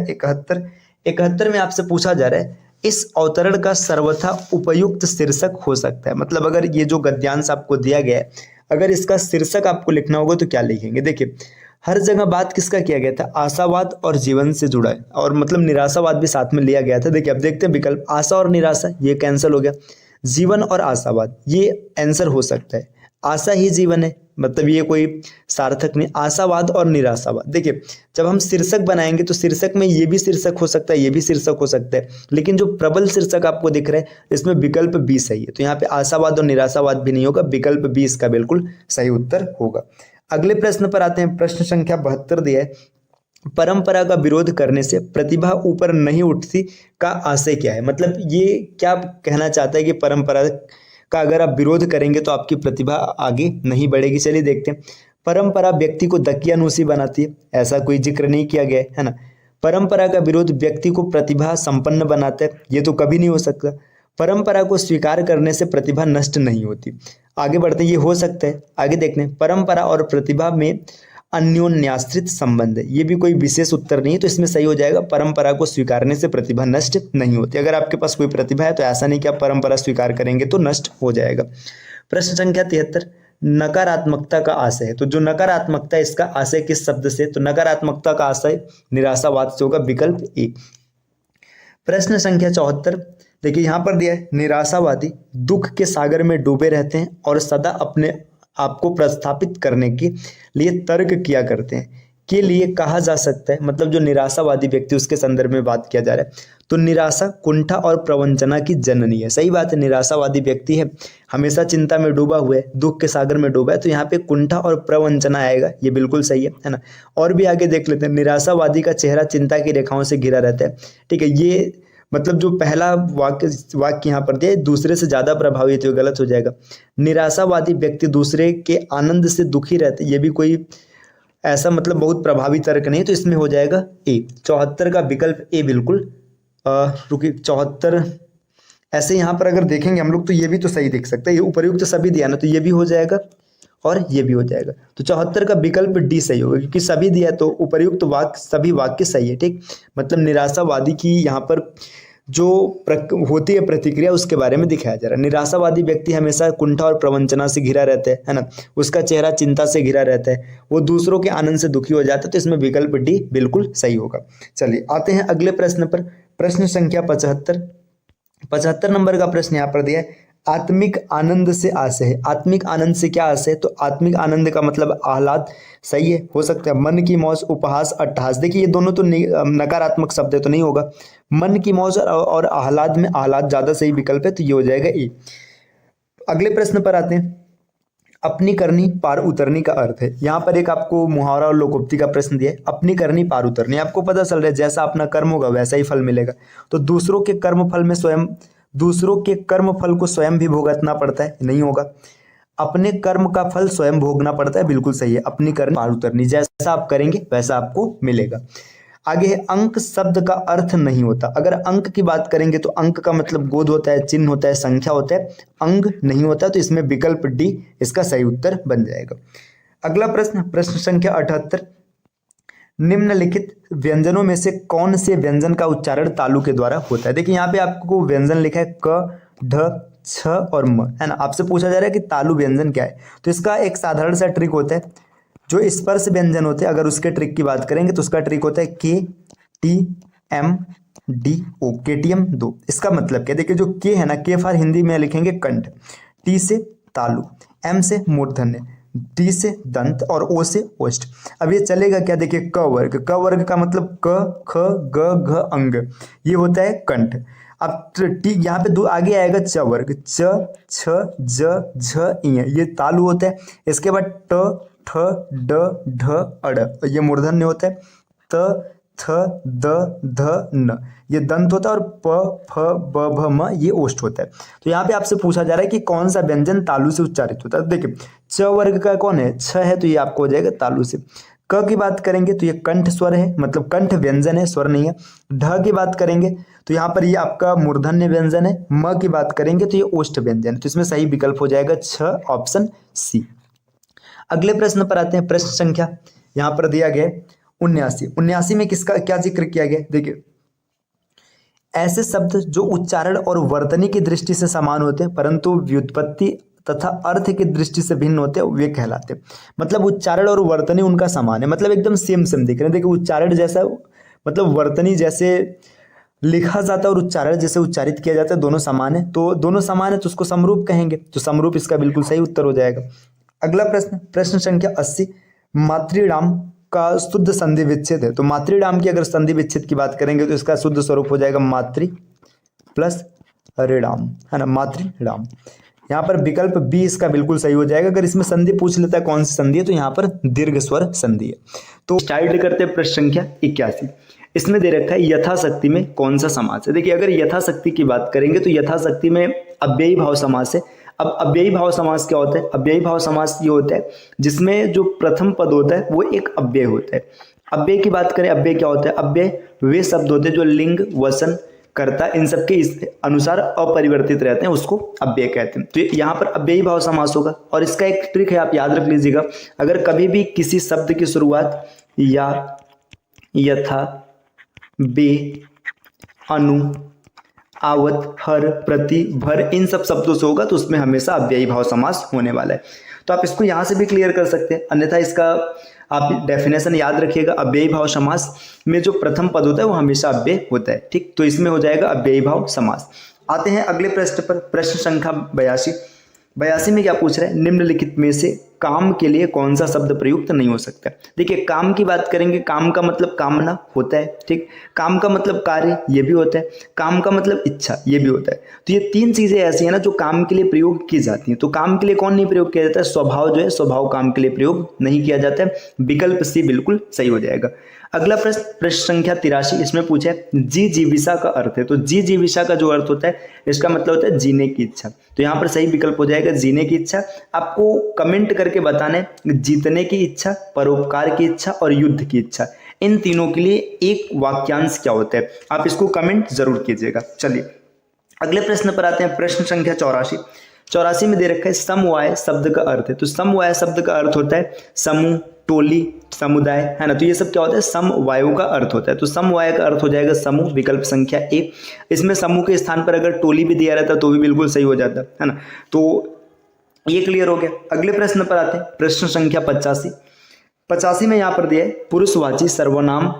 71 में आपसे पूछा जा रहा है इस अवतरण का सर्वथा उपयुक्त शीर्षक हो सकता है। मतलब अगर ये जो गद्यांश आपको दिया गया है अगर इसका शीर्षक आपको लिखना होगा तो क्या लिखेंगे। देखिए हर जगह बात किसका किया गया था, आशावाद और जीवन से जुड़ा है, और मतलब निराशावाद भी साथ में लिया गया था। देखिए अब देखते हैं विकल्प, आशा और निराशा ये कैंसिल हो गया, जीवन और आशावाद ये आंसर हो सकता है। आशा ही जीवन है, मतलब ये कोई सार्थक नहीं। आशावाद और निराशावाद, देखिए जब हम शीर्षक बनाएंगे तो शीर्षक में ये भी शीर्षक हो सकता है, ये भी शीर्षक हो सकता है, लेकिन जो प्रबल शीर्षक आपको दिख रहा है इसमें विकल्प बी सही है। तो यहाँ पे आशावाद और निराशावाद भी नहीं होगा, विकल्प बी इसका बिल्कुल सही उत्तर होगा। अगले प्रश्न पर आते हैं। प्रश्न संख्या 72 दिया है, परंपरा का विरोध करने से प्रतिभा ऊपर नहीं उठती का आशय क्या है। मतलब ये क्या कहना चाहता है कि परंपरा का अगर आप विरोध करेंगे तो आपकी प्रतिभा आगे नहीं बढ़ेगी। चलिए देखते हैं। परंपरा व्यक्ति को दकियानूसी बनाती है, ऐसा कोई जिक्र नहीं किया गया है ना। परंपरा का विरोध व्यक्ति को प्रतिभा संपन्न बनाता है, ये तो कभी नहीं हो सकता। परंपरा को स्वीकार करने से प्रतिभा नष्ट नहीं होती। आगे बढ़ते हैं, ये हो सकता है। आगे देखते हैं, परंपरा और प्रतिभा में अन्योन्याश्रित संबंध है, ये भी कोई विशेष उत्तर नहीं है, तो इसमें सही हो जाएगा परंपरा को स्वीकारने से प्रतिभा नष्ट नहीं होती। अगर आपके पास कोई प्रतिभा है तो ऐसा नहीं कि आप परंपरा स्वीकार करेंगे तो नष्ट हो जाएगा। प्रश्न संख्या 73, नकारात्मकता का आशय है। तो जो नकारात्मकता इसका आशय किस शब्द से, तो नकारात्मकता का आशय निराशावाद से होगा, विकल्प ए। प्रश्न संख्या 74, देखिए यहाँ पर दिया है निराशावादी दुख के सागर में डूबे रहते हैं और सदा अपने आपको प्रस्थापित करने के लिए तर्क किया करते हैं, के लिए कहा जा सकता है। मतलब जो निराशावादी व्यक्ति उसके संदर्भ में बात किया जा रहा है, तो निराशा कुंठा और प्रवंचना की जननी है। सही बात है, निराशावादी व्यक्ति है, हमेशा चिंता में डूबा हुआ है, दुख के सागर में डूबा है, तो यहाँ पे कुंठा और प्रवंचना आएगा, ये बिल्कुल सही है ना। और भी आगे देख लेते हैं, निराशावादी का चेहरा चिंता की रेखाओं से घिरा रहता है। ठीक है, ये मतलब जो पहला वाक्य यहाँ पर दिया दूसरे से ज्यादा प्रभावित, गलत हो जाएगा। निराशावादी व्यक्ति दूसरे के आनंद से दुखी रहते, ये भी कोई ऐसा मतलब बहुत प्रभावी तर्क नहीं, तो इसमें हो जाएगा ए। 74 का विकल्प ए बिल्कुल रुकिए 74 ऐसे यहाँ पर अगर देखेंगे हम लोग तो ये भी तो सही दिख सकता है, ये उपर्युक्त सभी दिया ना, तो ये भी हो जाएगा और ये भी हो जाएगा। तो 74 का विकल्प डी सही होगा, क्योंकि सभी दिया तो उपर्युक्त वाक्य सभी वाक्य सही है। ठीक, मतलब निराशावादी की यहाँ पर जो होती है प्रतिक्रिया उसके बारे में दिखाया जा रहा है। निराशावादी व्यक्ति हमेशा कुंठा और प्रवंचना से घिरा रहता है ना, उसका चेहरा चिंता से घिरा रहता है, वो दूसरों के आनंद से दुखी हो जाता है, तो इसमें विकल्प डी बिल्कुल सही होगा। चलिए आते हैं अगले प्रश्न पर। प्रश्न संख्या 75 नंबर का प्रश्न यहाँ पर दिया है, आत्मिक आनंद से आशय है। आत्मिक आनंद से क्या आशय है, तो आत्मिक आनंद का मतलब आह्लाद, सही है, हो सकता है। मन की मौज, उपहास, अट्टहास, देखिए ये दोनों तो नकारात्मक शब्द है तो नहीं होगा। मन की मौज और आह्लाद में आह्लाद ज्यादा सही विकल्प है, तो ये हो जाएगा ए। अगले प्रश्न पर आते हैं, अपनी करनी पार उतरनी का अर्थ है। यहाँ पर एक आपको मुहावरा और लोकोक्ति का प्रश्न दिया है, अपनी करनी पार उतरनी। आपको पता चल रहा है जैसा अपना कर्म होगा वैसा ही फल मिलेगा, तो दूसरों के कर्म फल को स्वयं भी भुगतना पड़ता है, नहीं होगा। अपने कर्म का फल स्वयं भोगना पड़ता है, बिल्कुल सही है, अपनी कर्म पार उतरनी, जैसा आप करेंगे वैसा आपको मिलेगा। आगे है अंक शब्द का अर्थ नहीं होता। अगर अंक की बात करेंगे तो अंक का मतलब गोद होता है, चिन्ह होता है, संख्या होता है, अंग नहीं होता, तो इसमें विकल्प डी इसका सही उत्तर बन जाएगा। अगला प्रश्न, प्रश्न संख्या 78, निम्नलिखित व्यंजनों में से कौन से व्यंजन का उच्चारण तालु के द्वारा होता है। देखिए यहाँ पे आपको व्यंजन लिखा है क, ढ, छ और म, है ना। आपसे पूछा जा रहा है कि तालु व्यंजन क्या है, तो इसका एक साधारण सा ट्रिक होता है, जो स्पर्श व्यंजन होते हैं अगर उसके ट्रिक की बात करेंगे तो उसका ट्रिक होता है K T M D O, KTM 2। इसका मतलब क्या है, देखिए जो के है ना, के फॉर हिंदी में लिखेंगे कंठ, टी से तालु, एम से मूर्धन्य, डी से दंत और ओ से ओष्ठ। अब ये चलेगा क्या, देखिए क वर्ग, क वर्ग का मतलब क ख ग घ अंग, ये होता है कंठ। अब टी यहाँ पे दो आगे आएगा च वर्ग, च छ ज झ इ, ये तालु होता है। इसके बाद ट ठ ड ढ अड़, ये मूर्धन्य होता है। त थ द ध न, ये दंत होता है। और प फ ब भ म, ये ओष्ठ होता है। तो यहाँ पे आपसे पूछा जा रहा है कि कौन सा व्यंजन तालु से उच्चारित होता है। देखिए च वर्ग का कौन है, छ है, तो ये आपको हो जाएगा तालु से। क की बात करेंगे तो ये कंठ स्वर है, मतलब कंठ व्यंजन है, स्वर नहीं है। ढ की बात करेंगे तो यहाँ पर ये आपका मूर्धन्य व्यंजन है। म की बात करेंगे तो ये ओष्ठ व्यंजन है, तो इसमें सही विकल्प हो जाएगा छ, ऑप्शन सी। अगले प्रश्न पर आते हैं, प्रश्न संख्या यहाँ पर दिया गया है 79। 79 में किसका क्या जिक्र किया गया, देखिए ऐसे शब्द जो उच्चारण और वर्तनी की दृष्टि से समान होते हैं परंतु व्युत्पत्ति तथा अर्थ की दृष्टि से भिन्न होते हैं, वे कहलाते हैं। मतलब उच्चारण और वर्तनी उनका समान है, मतलब एकदम सेम सेम दिख रहे हैं। देखिए उच्चारण जैसा, मतलब वर्तनी जैसे लिखा जाता है और उच्चारण जैसे उच्चारित किया जाता है, दोनों समान है। तो दोनों समान है तो उसको समरूप कहेंगे, तो समरूप इसका बिल्कुल सही उत्तर हो जाएगा। अगला प्रश्न, प्रश्न संख्या 80, मातृडाम का शुद्ध संधि विच्छेद है। तो मातृडाम की अगर संधि विच्छेद की बात करेंगे तो इसका शुद्ध स्वरूप हो जाएगा मातृ प्लस ऋडाम, है ना, मातृडाम। यहाँ पर विकल्प बी इसका बिल्कुल सही हो जाएगा। अगर इसमें संधि पूछ लेता है कौन सी संधि है, तो यहाँ पर दीर्घ स्वर संधि है। तो स्टार्ट करते हैं प्रश्न संख्या 81। इसमें दे रखा है यथाशक्ति में कौन सा समास है। देखिए अगर यथाशक्ति की बात करेंगे तो यथाशक्ति में अव्ययी भाव समास है। अब अव्ययी भाव समास क्या होता है, अव्ययी भाव समास ये होता है जिसमें जो प्रथम पद होता है वो एक अव्यय होता है। अव्यय की बात करें, अव्यय क्या होता है, अव्यय वे शब्द होते हैं जो लिंग, वचन, कर्ता इन सबके इस अनुसार अपरिवर्तित रहते हैं, उसको अव्यय कहते हैं। तो यहाँ पर अव्ययी भाव समास होगा। और इसका एक ट्रिक है, आप याद रख लीजिएगा, अगर कभी भी किसी शब्द की शुरुआत या, यथा, बे, अनु, आवत, हर, प्रति, भर इन सब शब्दों से होगा तो उसमें हमेशा अव्ययी भाव समास होने वाला है। तो आप इसको यहाँ से भी क्लियर कर सकते हैं, अन्यथा इसका आप डेफिनेशन याद रखिएगा, अव्ययी भाव समास में जो प्रथम पद होता है वो हमेशा अव्यय होता है। ठीक, तो इसमें हो जाएगा अव्ययी भाव समास। आते हैं अगले प्रश्न पर, प्रश्न संख्या 82। 82 में क्या पूछ रहा है, निम्नलिखित में से काम के लिए कौन सा शब्द प्रयुक्त नहीं हो सकता। देखिए काम की बात करेंगे, काम का मतलब कामना होता है, ठीक, काम का मतलब कार्य ये भी होता है, काम का मतलब इच्छा ये भी होता है। तो ये तीन चीजें ऐसी है ना जो काम के लिए प्रयोग की जाती हैं। तो काम के लिए कौन नहीं प्रयोग किया जाता है, स्वभाव जो है, स्वभाव काम के लिए प्रयोग नहीं किया जाता है। विकल्प सी बिल्कुल सही हो जाएगा। अगला प्रश्न, प्रश्न संख्या 83, इसमें पूछा है जी जीविका का अर्थ है। तो जी जीविका का जो अर्थ होता है इसका मतलब होता है जीने की इच्छा। तो यहाँ पर सही विकल्प हो जाएगा जीने की इच्छा। आपको कमेंट करके बताना है जीतने की इच्छा, परोपकार की इच्छा और युद्ध की इच्छा, इन तीनों के लिए एक वाक्यांश क्या होता है, आप इसको कमेंट जरूर कीजिएगा। चलिए अगले प्रश्न पर आते हैं, प्रश्न संख्या 84। 84 में दे रखा है समवाय शब्द का अर्थ है। तो समवाय शब्द का अर्थ होता है समूह, टोली, समुदाय, है ना। तो ये सब क्या होता है, समवायों का अर्थ होता है। तो समवाय का अर्थ हो जाएगा समूह, विकल्प संख्या 1। इसमें समूह के स्थान पर अगर टोली भी दिया रहता तो भी बिल्कुल सही हो जाता है ना। तो ये क्लियर हो गया। अगले प्रश्न पर आते हैं, प्रश्न संख्या 85। 85 में यहाँ पर दिया है पुरुषवाची सर्वनाम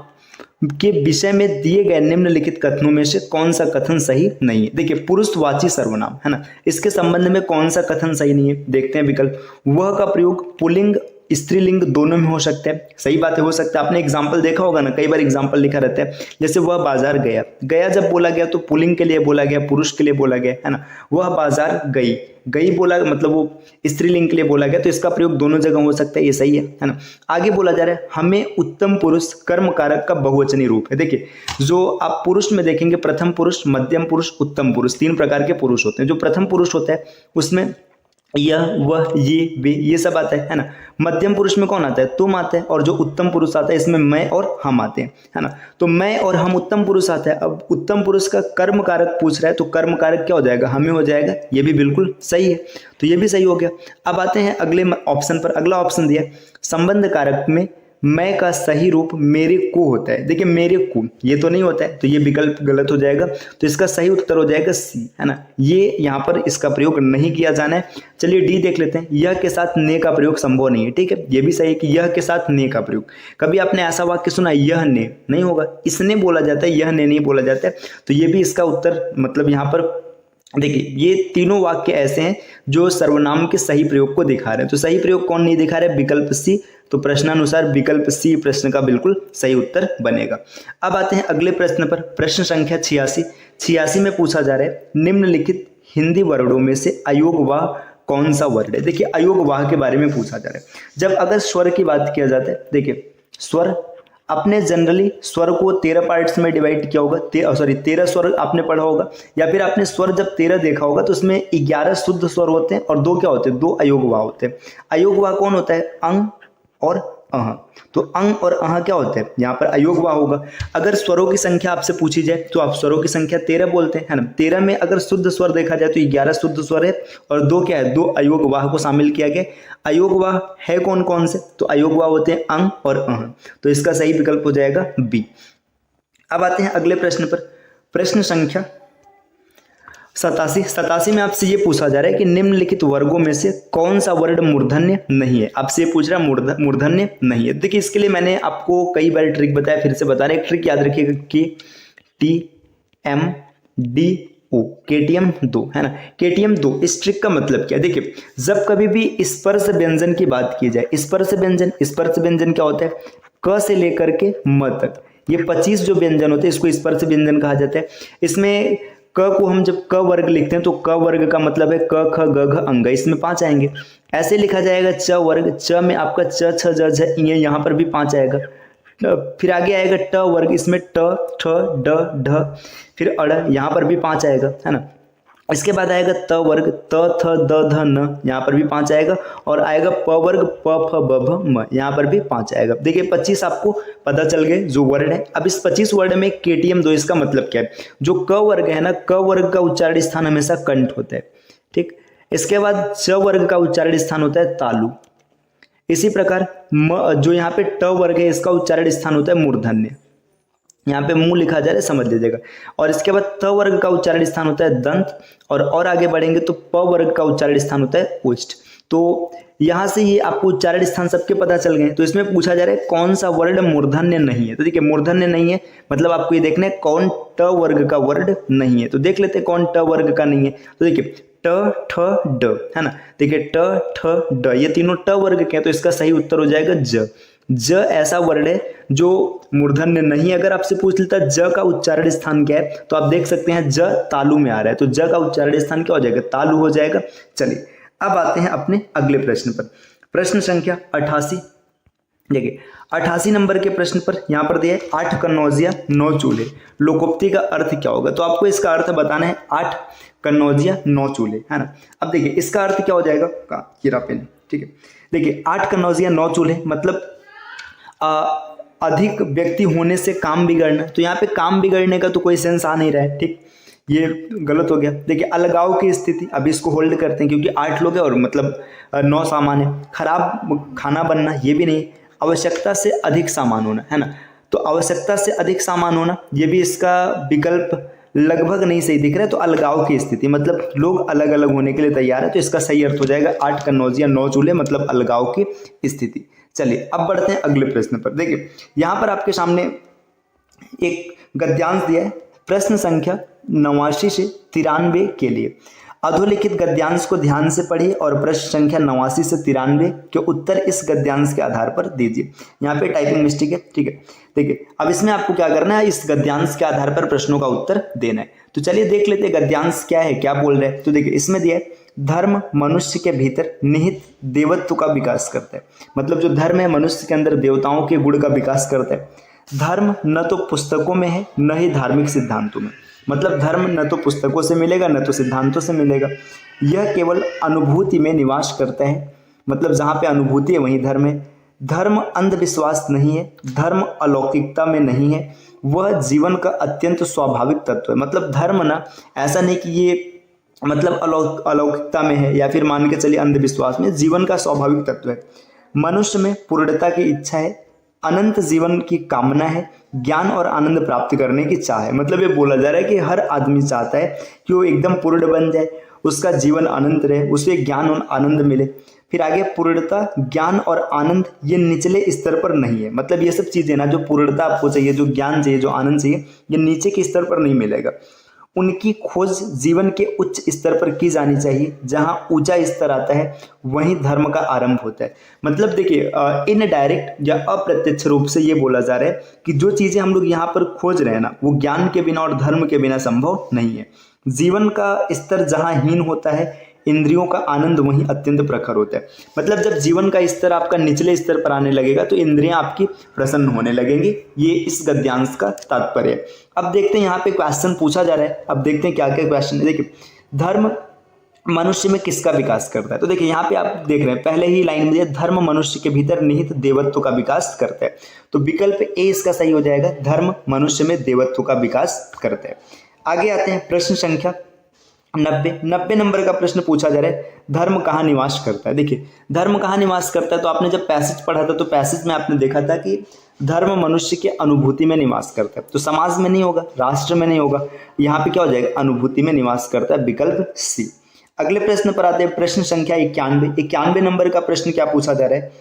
के विषय में दिए गए निम्नलिखित कथनों में से कौन सा कथन सही नहीं है। देखिए पुरुषवाची सर्वनाम, है ना, इसके संबंध में कौन सा कथन सही नहीं है, देखते हैं विकल्प। वह का प्रयोग पुल्लिंग स्त्रीलिंग दोनों में हो सकता है, सही बात है, हो सकता है। आपने एग्जाम्पल देखा होगा ना, कई बार एग्जाम्पल लिखा रहता है, जैसे वह बाजार गया, गया जब बोला गया तो पुल्लिंग के लिए बोला गया, पुरुष के लिए बोला गया, है ना। वह बाजार गई, गई बोला मतलब वो स्त्रीलिंग के लिए बोला गया, तो इसका प्रयोग दोनों जगह हो सकता है, ये सही है ना। आगे बोला जा रहा है हमें उत्तम पुरुष कर्म कारक का बहुवचनी रूप है। देखिए जो आप पुरुष में देखेंगे, प्रथम पुरुष, मध्यम पुरुष, उत्तम पुरुष, तीन प्रकार के पुरुष होते हैं। जो प्रथम पुरुष होता है उसमें यह, वह, ये, वे, ये सब आता है ना। मध्यम पुरुष में कौन आता है? तुम आता है। और जो उत्तम पुरुष आता है इसमें मैं और हम आते हैं, है ना। तो मैं और हम उत्तम पुरुष आता है। अब उत्तम पुरुष का कर्म कारक पूछ रहा है, तो कर्म कारक क्या हो जाएगा? हमें हो जाएगा। ये भी बिल्कुल सही है, तो ये भी सही हो गया। अब आते हैं अगले ऑप्शन पर। अगला ऑप्शन दिया है संबंध कारक में मैं का सही रूप मेरे को होता है। देखिए मेरे को ये तो नहीं होता है, तो ये विकल्प गलत हो जाएगा। तो इसका सही उत्तर हो जाएगा सी, है ना। ये यहाँ पर इसका प्रयोग नहीं किया जाना है। चलिए डी देख लेते हैं। यह के साथ ने का प्रयोग संभव नहीं है, ठीक है। ये भी सही है कि यह के साथ ने का प्रयोग। कभी आपने ऐसा वाक्य सुना यह ने? नहीं होगा, इसने बोला जाता है, यह ने नहीं बोला जाता है। तो ये भी इसका उत्तर मतलब यहाँ पर देखिए ये तीनों वाक्य ऐसे हैं जो सर्वनाम के सही प्रयोग को दिखा रहे हैं। तो सही प्रयोग कौन नहीं दिखा रहा है? विकल्प सी। तो प्रश्नानुसार विकल्प सी प्रश्न का बिल्कुल सही उत्तर बनेगा। अब आते हैं अगले प्रश्न पर। प्रश्न संख्या 86 में पूछा जा रहा है निम्नलिखित हिंदी वर्णों में से अयोगवाह कौन सा वर्ड है? देखिए अयोगवाह के बारे में पूछा जा रहा है। जब अगर स्वर की बात किया जाता है, देखिए स्वर आपने जनरली स्वर को 13 पार्ट्स में डिवाइड किया होगा। 13 स्वर आपने पढ़ा होगा, या फिर आपने स्वर जब 13 देखा होगा तो उसमें 11 शुद्ध स्वर होते हैं और 2 क्या होते हैं? 2 अयोगवाह होते हैं। अयोगवाह कौन होता है? अंग और अह। तो अंग और अह क्या होते हैं? यहाँ पर अयोगवाह होगा। अगर स्वरों की संख्या आपसे पूछी जाए तो आप स्वरों की संख्या 13 बोलते हैं, है ना। 13 में अगर शुद्ध स्वर देखा जाए तो 11 शुद्ध स्वर है और 2 क्या है? 2 अयोगवाह को शामिल किया गया। अयोगवाह है कौन कौन से? तो अयोगवाह होते हैं अंग और अह। तो इसका सही विकल्प हो जाएगा बी। अब आते हैं अगले प्रश्न पर। प्रश्न संख्या 87 में आपसे ये पूछा जा रहा है कि निम्नलिखित वर्गों में से कौन सा वर्ड मूर्धन्य नहीं है। आपसे ये पूछ रहा है मूर्धन्य नहीं है। देखिए इसके लिए मैंने आपको कई बार ट्रिक बताया, फिर से बता रहे। एक ट्रिक याद रखिएगा कि TMDO KTM 2, है ना। KTM 2 इस ट्रिक का मतलब क्या है? देखिए जब कभी भी स्पर्श व्यंजन की बात की जाए, स्पर्श व्यंजन क्या होता है? क से लेकर के म तक ये 25 जो व्यंजन होते हैं इसको स्पर्श व्यंजन कहा जाता है। इसमें क को हम जब क वर्ग लिखते हैं तो क वर्ग का मतलब है क ख ग घ अंग, इसमें 5 आएंगे। ऐसे लिखा जाएगा च वर्ग, च में आपका च छ ज झ इ यहाँ पर भी 5 आएगा। फिर आगे आएगा ट वर्ग, इसमें ट ठ ड ढ, फिर अड़ यहाँ पर भी 5 आएगा, है ना। इसके बाद आएगा त वर्ग, त थ द ध न, यहाँ पर भी 5 आएगा। और आएगा प वर्ग, प फ ब भ म, यहाँ पर भी 5 आएगा। देखिए 25 आपको पता चल गए जो वर्ड है। अब इस 25 वर्ड में KTM 2 इसका मतलब क्या है? जो क वर्ग है ना, क वर्ग का उच्चारण स्थान हमेशा कंठ होता है, ठीक। इसके बाद च वर्ग का उच्चारण स्थान होता है तालु। इसी प्रकार जो यहाँ पे ट वर्ग है इसका उच्चारण स्थान होता है मूर्धन्य। यहाँ पे मुंह लिखा जा रहा है, समझ लीजिएगा। और इसके बाद त वर्ग का उच्चारण स्थान होता है दंत, और आगे बढ़ेंगे तो प वर्ग का उच्चारण स्थान होता है ओष्ठ। तो यहाँ से ये आपको उच्चारण स्थान सबके पता चल गए। तो इसमें पूछा जा रहा है कौन सा वर्ड मूर्धन्य नहीं है। तो देखिए मूर्धन्य नहीं है मतलब आपको ये देखना है कौन ट वर्ग का वर्ड नहीं है। तो देख लेते हैं कौन ट वर्ग का नहीं है। तो देखिए ट ठ ड, है ना। देखिए ट ठ ड ये तीनों ट वर्ग के हैं, तो इसका सही उत्तर हो जाएगा ज। ज ऐसा वर्ड है जो मूर्धन्य नहीं है। अगर आपसे पूछ लेता ज का उच्चारण स्थान क्या है तो आप देख सकते हैं ज तालु में आ रहा है, तो ज का उच्चारण स्थान क्या हो जाएगा? तालु हो जाएगा। चलिए अब आते हैं अपने अगले प्रश्न पर। प्रश्न संख्या 88। देखिए 88 नंबर के प्रश्न पर यहाँ पर दिया है 8 कन्नौजिया 9 चूल्हे, लोकोक्ति का अर्थ क्या होगा? तो आपको इसका अर्थ बताना है। 8 कन्नौजिया 9 चूल्हे, है ना। अब देखिए इसका अर्थ क्या हो जाएगा? कीरा पेन, ठीक है। देखिए 8 कन्नौजिया 9 चूल्हे मतलब अधिक व्यक्ति होने से काम बिगड़ना। तो यहाँ पे काम बिगड़ने का तो कोई सेंस आ नहीं रहा है, ठीक। ये गलत हो गया। देखिए अलगाव की स्थिति, अब इसको होल्ड करते हैं क्योंकि 8 लोग हैं और मतलब 9 सामान है। खराब खाना बनना ये भी नहीं। आवश्यकता से अधिक सामान होना, है ना। तो आवश्यकता से अधिक सामान होना ये भी इसका विकल्प लगभग नहीं सही दिख रहा है। तो अलगाव की स्थिति मतलब लोग अलग अलग होने के लिए तैयार है। तो इसका सही अर्थ हो जाएगा 8 कन्नौजिया 9 चूल्हे मतलब अलगाव की स्थिति। चलिए अब बढ़ते हैं अगले प्रश्न पर। देखिए यहाँ पर आपके सामने एक गद्यांश दिया है प्रश्न संख्या 89 से 93 के लिए। अधोलिखित गद्यांश को ध्यान से पढ़िए और प्रश्न संख्या 89 से 93 के उत्तर इस गद्यांश के आधार पर दीजिए। यहाँ पे टाइपिंग मिस्टेक है, ठीक है। देखिए अब इसमें आपको क्या करना है? इस गद्यांश के आधार पर प्रश्नों का उत्तर देना है। तो चलिए देख लेते हैं गद्यांश क्या है, क्या बोल रहे हैं। तो देखिए इसमें दिया है धर्म मनुष्य के भीतर निहित देवत्व का विकास करता है। मतलब जो धर्म है मनुष्य के अंदर देवताओं के गुण का विकास करता है। धर्म न तो पुस्तकों में है न ही धार्मिक सिद्धांतों में। मतलब धर्म न तो पुस्तकों से मिलेगा न तो सिद्धांतों से मिलेगा, यह केवल अनुभूति में निवास करता है। मतलब जहाँ पे अनुभूति है वहीं धर्म है। धर्म अंधविश्वास नहीं है, धर्म अलौकिकता में नहीं है, वह जीवन का अत्यंत स्वाभाविक तत्व है। मतलब धर्म ना ऐसा नहीं कि ये मतलब अलौकिकता में है या फिर मान के चलिए अंधविश्वास में, जीवन का स्वाभाविक तत्व है। मनुष्य में पूर्णता की इच्छा है, अनंत जीवन की कामना है, ज्ञान और आनंद प्राप्त करने की चाह है। मतलब ये बोला जा रहा है कि हर आदमी चाहता है कि वो एकदम पूर्ण बन जाए, उसका जीवन अनंत रहे, उसे ज्ञान और आनंद मिले। फिर आगे पूर्णता, ज्ञान और आनंद ये निचले स्तर पर नहीं है। मतलब ये सब चीजें ना, जो पूर्णता आपको चाहिए, जो ज्ञान चाहिए, जो आनंद चाहिए, ये नीचे के स्तर पर नहीं मिलेगा। उनकी खोज जीवन के उच्च स्तर पर की जानी चाहिए। जहां ऊंचा स्तर आता है वहीं धर्म का आरंभ होता है। मतलब देखिए इनडायरेक्ट या अप्रत्यक्ष रूप से ये बोला जा रहा है कि जो चीजें हम लोग यहाँ पर खोज रहे हैं ना, वो ज्ञान के बिना और धर्म के बिना संभव नहीं है। जीवन का स्तर जहां हीन होता है, इंद्रियों का आनंद वहीं अत्यंत प्रखर होता है। मतलब जब जीवन का स्तर आपका निचले स्तर पर आने लगेगा तो इंद्रियां आपकी प्रसन्न होने लगेंगी। ये इस गद्यांश का तात्पर्य है। अब देखते हैं यहाँ पे क्वेश्चन पूछा जा रहा है। अब देखते हैं क्या क्या क्वेश्चन है। देखिए, धर्म मनुष्य में किसका विकास करता है? तो देखिए यहाँ पे आप देख रहे हैं पहले ही लाइन में दिया, धर्म मनुष्य के भीतर निहित देवत्व का विकास करता है। तो विकल्प ए इसका सही हो जाएगा, धर्म मनुष्य में देवत्व का विकास करता है। आगे आते हैं प्रश्न संख्या 90 नंबर का प्रश्न पूछा जा रहा है, धर्म कहाँ निवास करता है? देखिए धर्म कहाँ निवास करता है, तो आपने जब पैसेज पढ़ा था तो पैसेज में आपने देखा था कि धर्म मनुष्य के अनुभूति में निवास करता है। तो समाज में नहीं होगा, राष्ट्र में नहीं होगा, यहाँ पे क्या हो जाएगा, अनुभूति में निवास करता है, विकल्प सी। अगले प्रश्न पर आते हैं, प्रश्न संख्या 91 नंबर का प्रश्न क्या पूछा जा रहा है?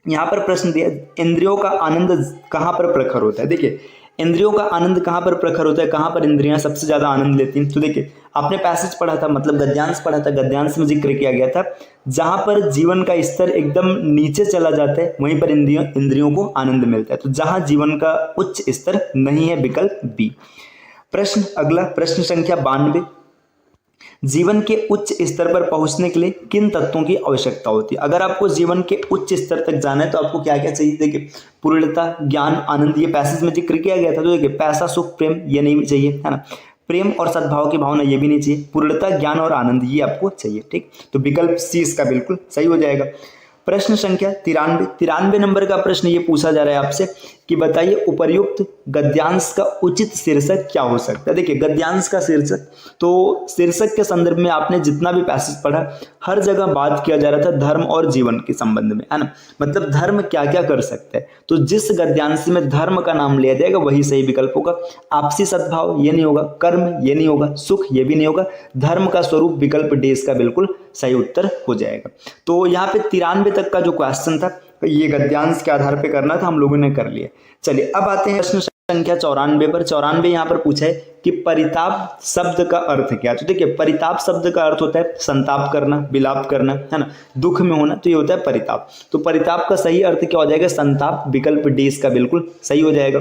यहाँ पर प्रश्न दिया, इंद्रियों का आनंद कहाँ पर प्रखर होता है? देखिए इंद्रियों का आनंद कहाँ पर प्रखर होता है, कहाँ पर इंद्रियां सबसे ज्यादा आनंद लेती हैं? तो देखिए आपने पैसेज पढ़ा था, मतलब गद्यांश पढ़ा था, गद्यांश में जिक्र किया गया था जहां पर जीवन का स्तर एकदम नीचे चला जाता है वहीं पर इंद्रियों को आनंद मिलता है। तो जहां जीवन का उच्च स्तर नहीं है, विकल्प बी। प्रश्न अगला, प्रश्न संख्या 92, जीवन के उच्च स्तर पर पहुंचने के लिए किन तत्वों की आवश्यकता होती है? अगर आपको जीवन के उच्च स्तर तक जाना है तो आपको क्या क्या चाहिए? देखिए पूर्णता, ज्ञान, आनंद, ये पैसेज में जिक्र किया गया था। तो देखिए पैसा, सुख, प्रेम ये नहीं चाहिए, है ना। प्रेम और सद्भाव की भावना ये भी नहीं चाहिए। पूर्णता, ज्ञान और आनंद ये आपको चाहिए, ठीक। तो विकल्प सी इसका बिल्कुल सही हो जाएगा। प्रश्न संख्या 93 नंबर का प्रश्न ये पूछा जा रहा है आपसे कि बताइए उपर्युक्त गद्यांश का उचित शीर्षक क्या हो सकता है? देखिए गद्यांश का शीर्षक, तो शीर्षक के संदर्भ में आपने जितना भी पैसेज पढ़ा हर जगह बात किया जा रहा था धर्म और जीवन के संबंध में, है ना। मतलब धर्म क्या क्या कर सकता है, तो जिस गद्यांश में धर्म का नाम लिया जाएगा वही सही विकल्प होगा। आपसी सद्भाव ये नहीं होगा, कर्म ये नहीं होगा, सुख ये भी नहीं होगा, धर्म का स्वरूप, विकल्प डी इसका बिल्कुल सही उत्तर हो जाएगा। तो यहाँ पे 93 तक का जो क्वेश्चन था ये गद्यांश के आधार पे करना था, हम लोगों ने कर लिया। चलिए अब आते हैं प्रश्न संख्या 94 पर। 94 यहाँ पर पूछा है कि परिताप शब्द का अर्थ क्या है? तो देखिए परिताप शब्द का अर्थ होता है संताप करना, विलाप करना, है ना, दुख में होना, तो ये होता है परिताप। तो परिताप का सही अर्थ क्या हो जाएगा? संताप, विकल्प डी इसका बिल्कुल सही हो जाएगा।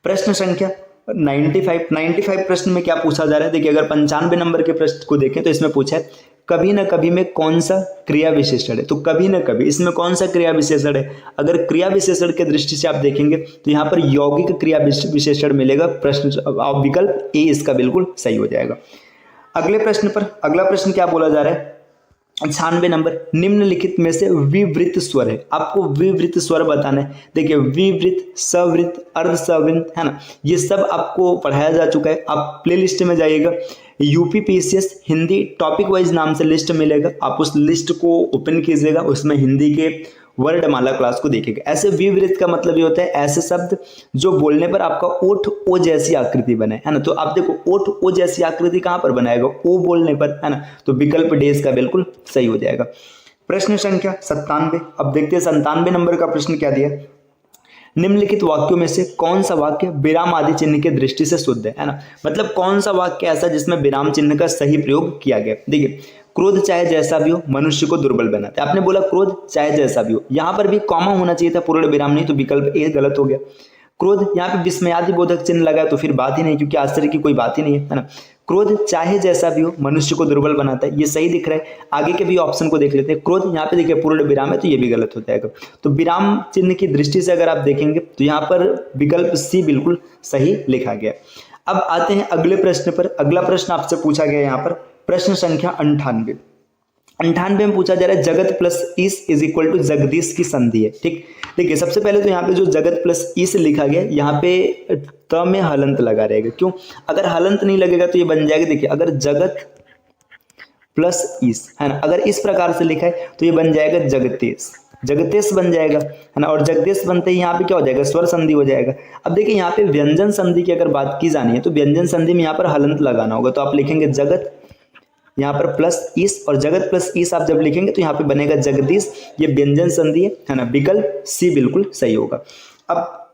प्रश्न संख्या 95 प्रश्न में क्या पूछा जा रहा है? देखिए अगर 95 नंबर के प्रश्न को देखें तो इसमें पूछा है कभी न कभी में कौन सा क्रिया विशेषण है? तो कभी न कभी इसमें कौन सा क्रिया विशेषण है? अगर क्रिया विशेषण के दृष्टि से आप देखेंगे तो यहाँ पर यौगिक क्रिया विशेषण मिलेगा। प्रश्न विकल्प ए इसका बिल्कुल सही हो जाएगा। अगले प्रश्न पर अगला प्रश्न क्या बोला जा रहा है? 96 नंबर, निम्नलिखित में से विवृत स्वर है, आपको विवृत स्वर बताना है। देखिए विवृत, सवृत, अर्ध सवृत, है ना, ये सब आपको पढ़ाया जा चुका है। आप प्ले लिस्ट में जाइएगा, यूपीपीसीएस हिंदी टॉपिक वाइज नाम से लिस्ट मिलेगा, आप उस लिस्ट को ओपन कीजिएगा, उसमें हिंदी के वर्णमाला क्लास को देखिएगा। ऐसे विवृत का मतलब ये होता है ऐसे शब्द जो बोलने पर आपका ओठ ओ जैसी आकृति बने, है ना। तो आप देखो ओठ ओ जैसी आकृति कहां पर बनाएगा? ओ बोलने पर, है ना। तो विकल्प डी इसका बिल्कुल सही हो जाएगा। प्रश्न संख्या 97, अब देखते हैं 97 नंबर का प्रश्न क्या दिया। निम्नलिखित वाक्यों में से कौन सा वाक्य विराम आदि चिन्ह की दृष्टि से शुद्ध है ना। मतलब कौन सा वाक्य ऐसा जिसमें विराम चिन्ह का सही प्रयोग किया गया? देखिए क्रोध चाहे जैसा भी हो मनुष्य को दुर्बल बनाता है। आपने बोला क्रोध चाहे जैसा भी हो, यहाँ पर भी कॉमा होना चाहिए था, पूर्ण विराम नहीं, तो विकल्प ए गलत हो गया। क्रोध यहाँ पे विस्मयादि बोधक चिन्ह लगा तो फिर बात ही नहीं, क्योंकि आश्चर्य की कोई बात ही नहीं है ना। क्रोध चाहे जैसा भी हो मनुष्य को दुर्बल बनाता है, ये सही दिख रहा है। आगे के भी ऑप्शन को देख लेते हैं। क्रोध यहाँ पे देखिए पूर्ण विराम है, तो ये भी गलत हो जाएगा। तो विराम चिन्ह की दृष्टि से अगर आप देखेंगे तो यहाँ पर विकल्प सी बिल्कुल सही लिखा गया। अब आते हैं अगले प्रश्न पर। अगला प्रश्न आपसे पूछा गया यहाँ पर प्रश्न संख्या 98 में पूछा जा रहा है जगत प्लस ईस इज इक्वल टू जगदीश की संधि है। ठीक, देखिए सबसे पहले तो यहाँ पे जो जगत प्लस ईस लिखा गया यहाँ पे त में हलंत लगा रहेगा। क्यों? अगर हलंत नहीं लगेगा तो ये बन जाएगा, देखिए अगर जगत प्लस ईस है ना, अगर इस प्रकार से लिखा है तो ये बन जाएगा जगतेश, जगतेश बन जाएगा है ना। और जगदेश बनते ही यहाँ पे क्या हो जाएगा? स्वर संधि हो जाएगा। अब देखिए यहाँ पे व्यंजन संधि की अगर बात की जानी है तो व्यंजन संधि में यहाँ पर हलंत लगाना होगा, तो आप लिखेंगे जगत यहाँ पर प्लस ईस, और जगत प्लस ईस आप जब लिखेंगे तो यहाँ पे बनेगा जगदीश, ये व्यंजन संधि है ना। विकल्प सी बिल्कुल सही होगा। अब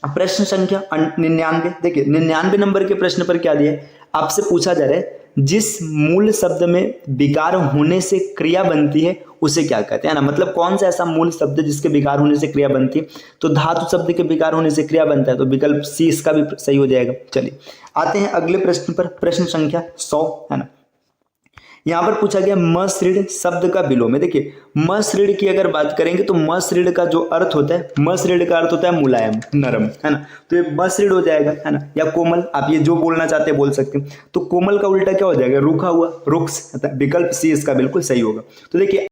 प्रश्न संख्या 99, देखिए 99 नंबर के प्रश्न पर क्या दिया है, आपसे पूछा जा रहा है जिस मूल शब्द में विकार होने से क्रिया बनती है उसे क्या कहते हैं ना। मतलब कौन सा ऐसा मूल शब्द है जिसके विकार होने से क्रिया बनती है, तो धातु शब्द के विकार होने से क्रिया बनता है, तो विकल्प सी इसका भी सही हो जाएगा। चलिए आते हैं अगले प्रश्न पर, प्रश्न संख्या 100 है ना। यहाँ पर पूछा गया मसृण शब्द का विलोम है। देखिए मसृण की अगर बात करेंगे तो मसृण का जो अर्थ होता है, मसृण का अर्थ होता है मुलायम, नरम है ना, तो ये मसृण हो जाएगा है ना, या कोमल, आप ये जो बोलना चाहते हैं बोल सकते हैं। तो कोमल का उल्टा क्या हो जाएगा? रूखा हुआ, रुक्ष। विकल्प सी इसका बिल्कुल सही होगा। तो देखिए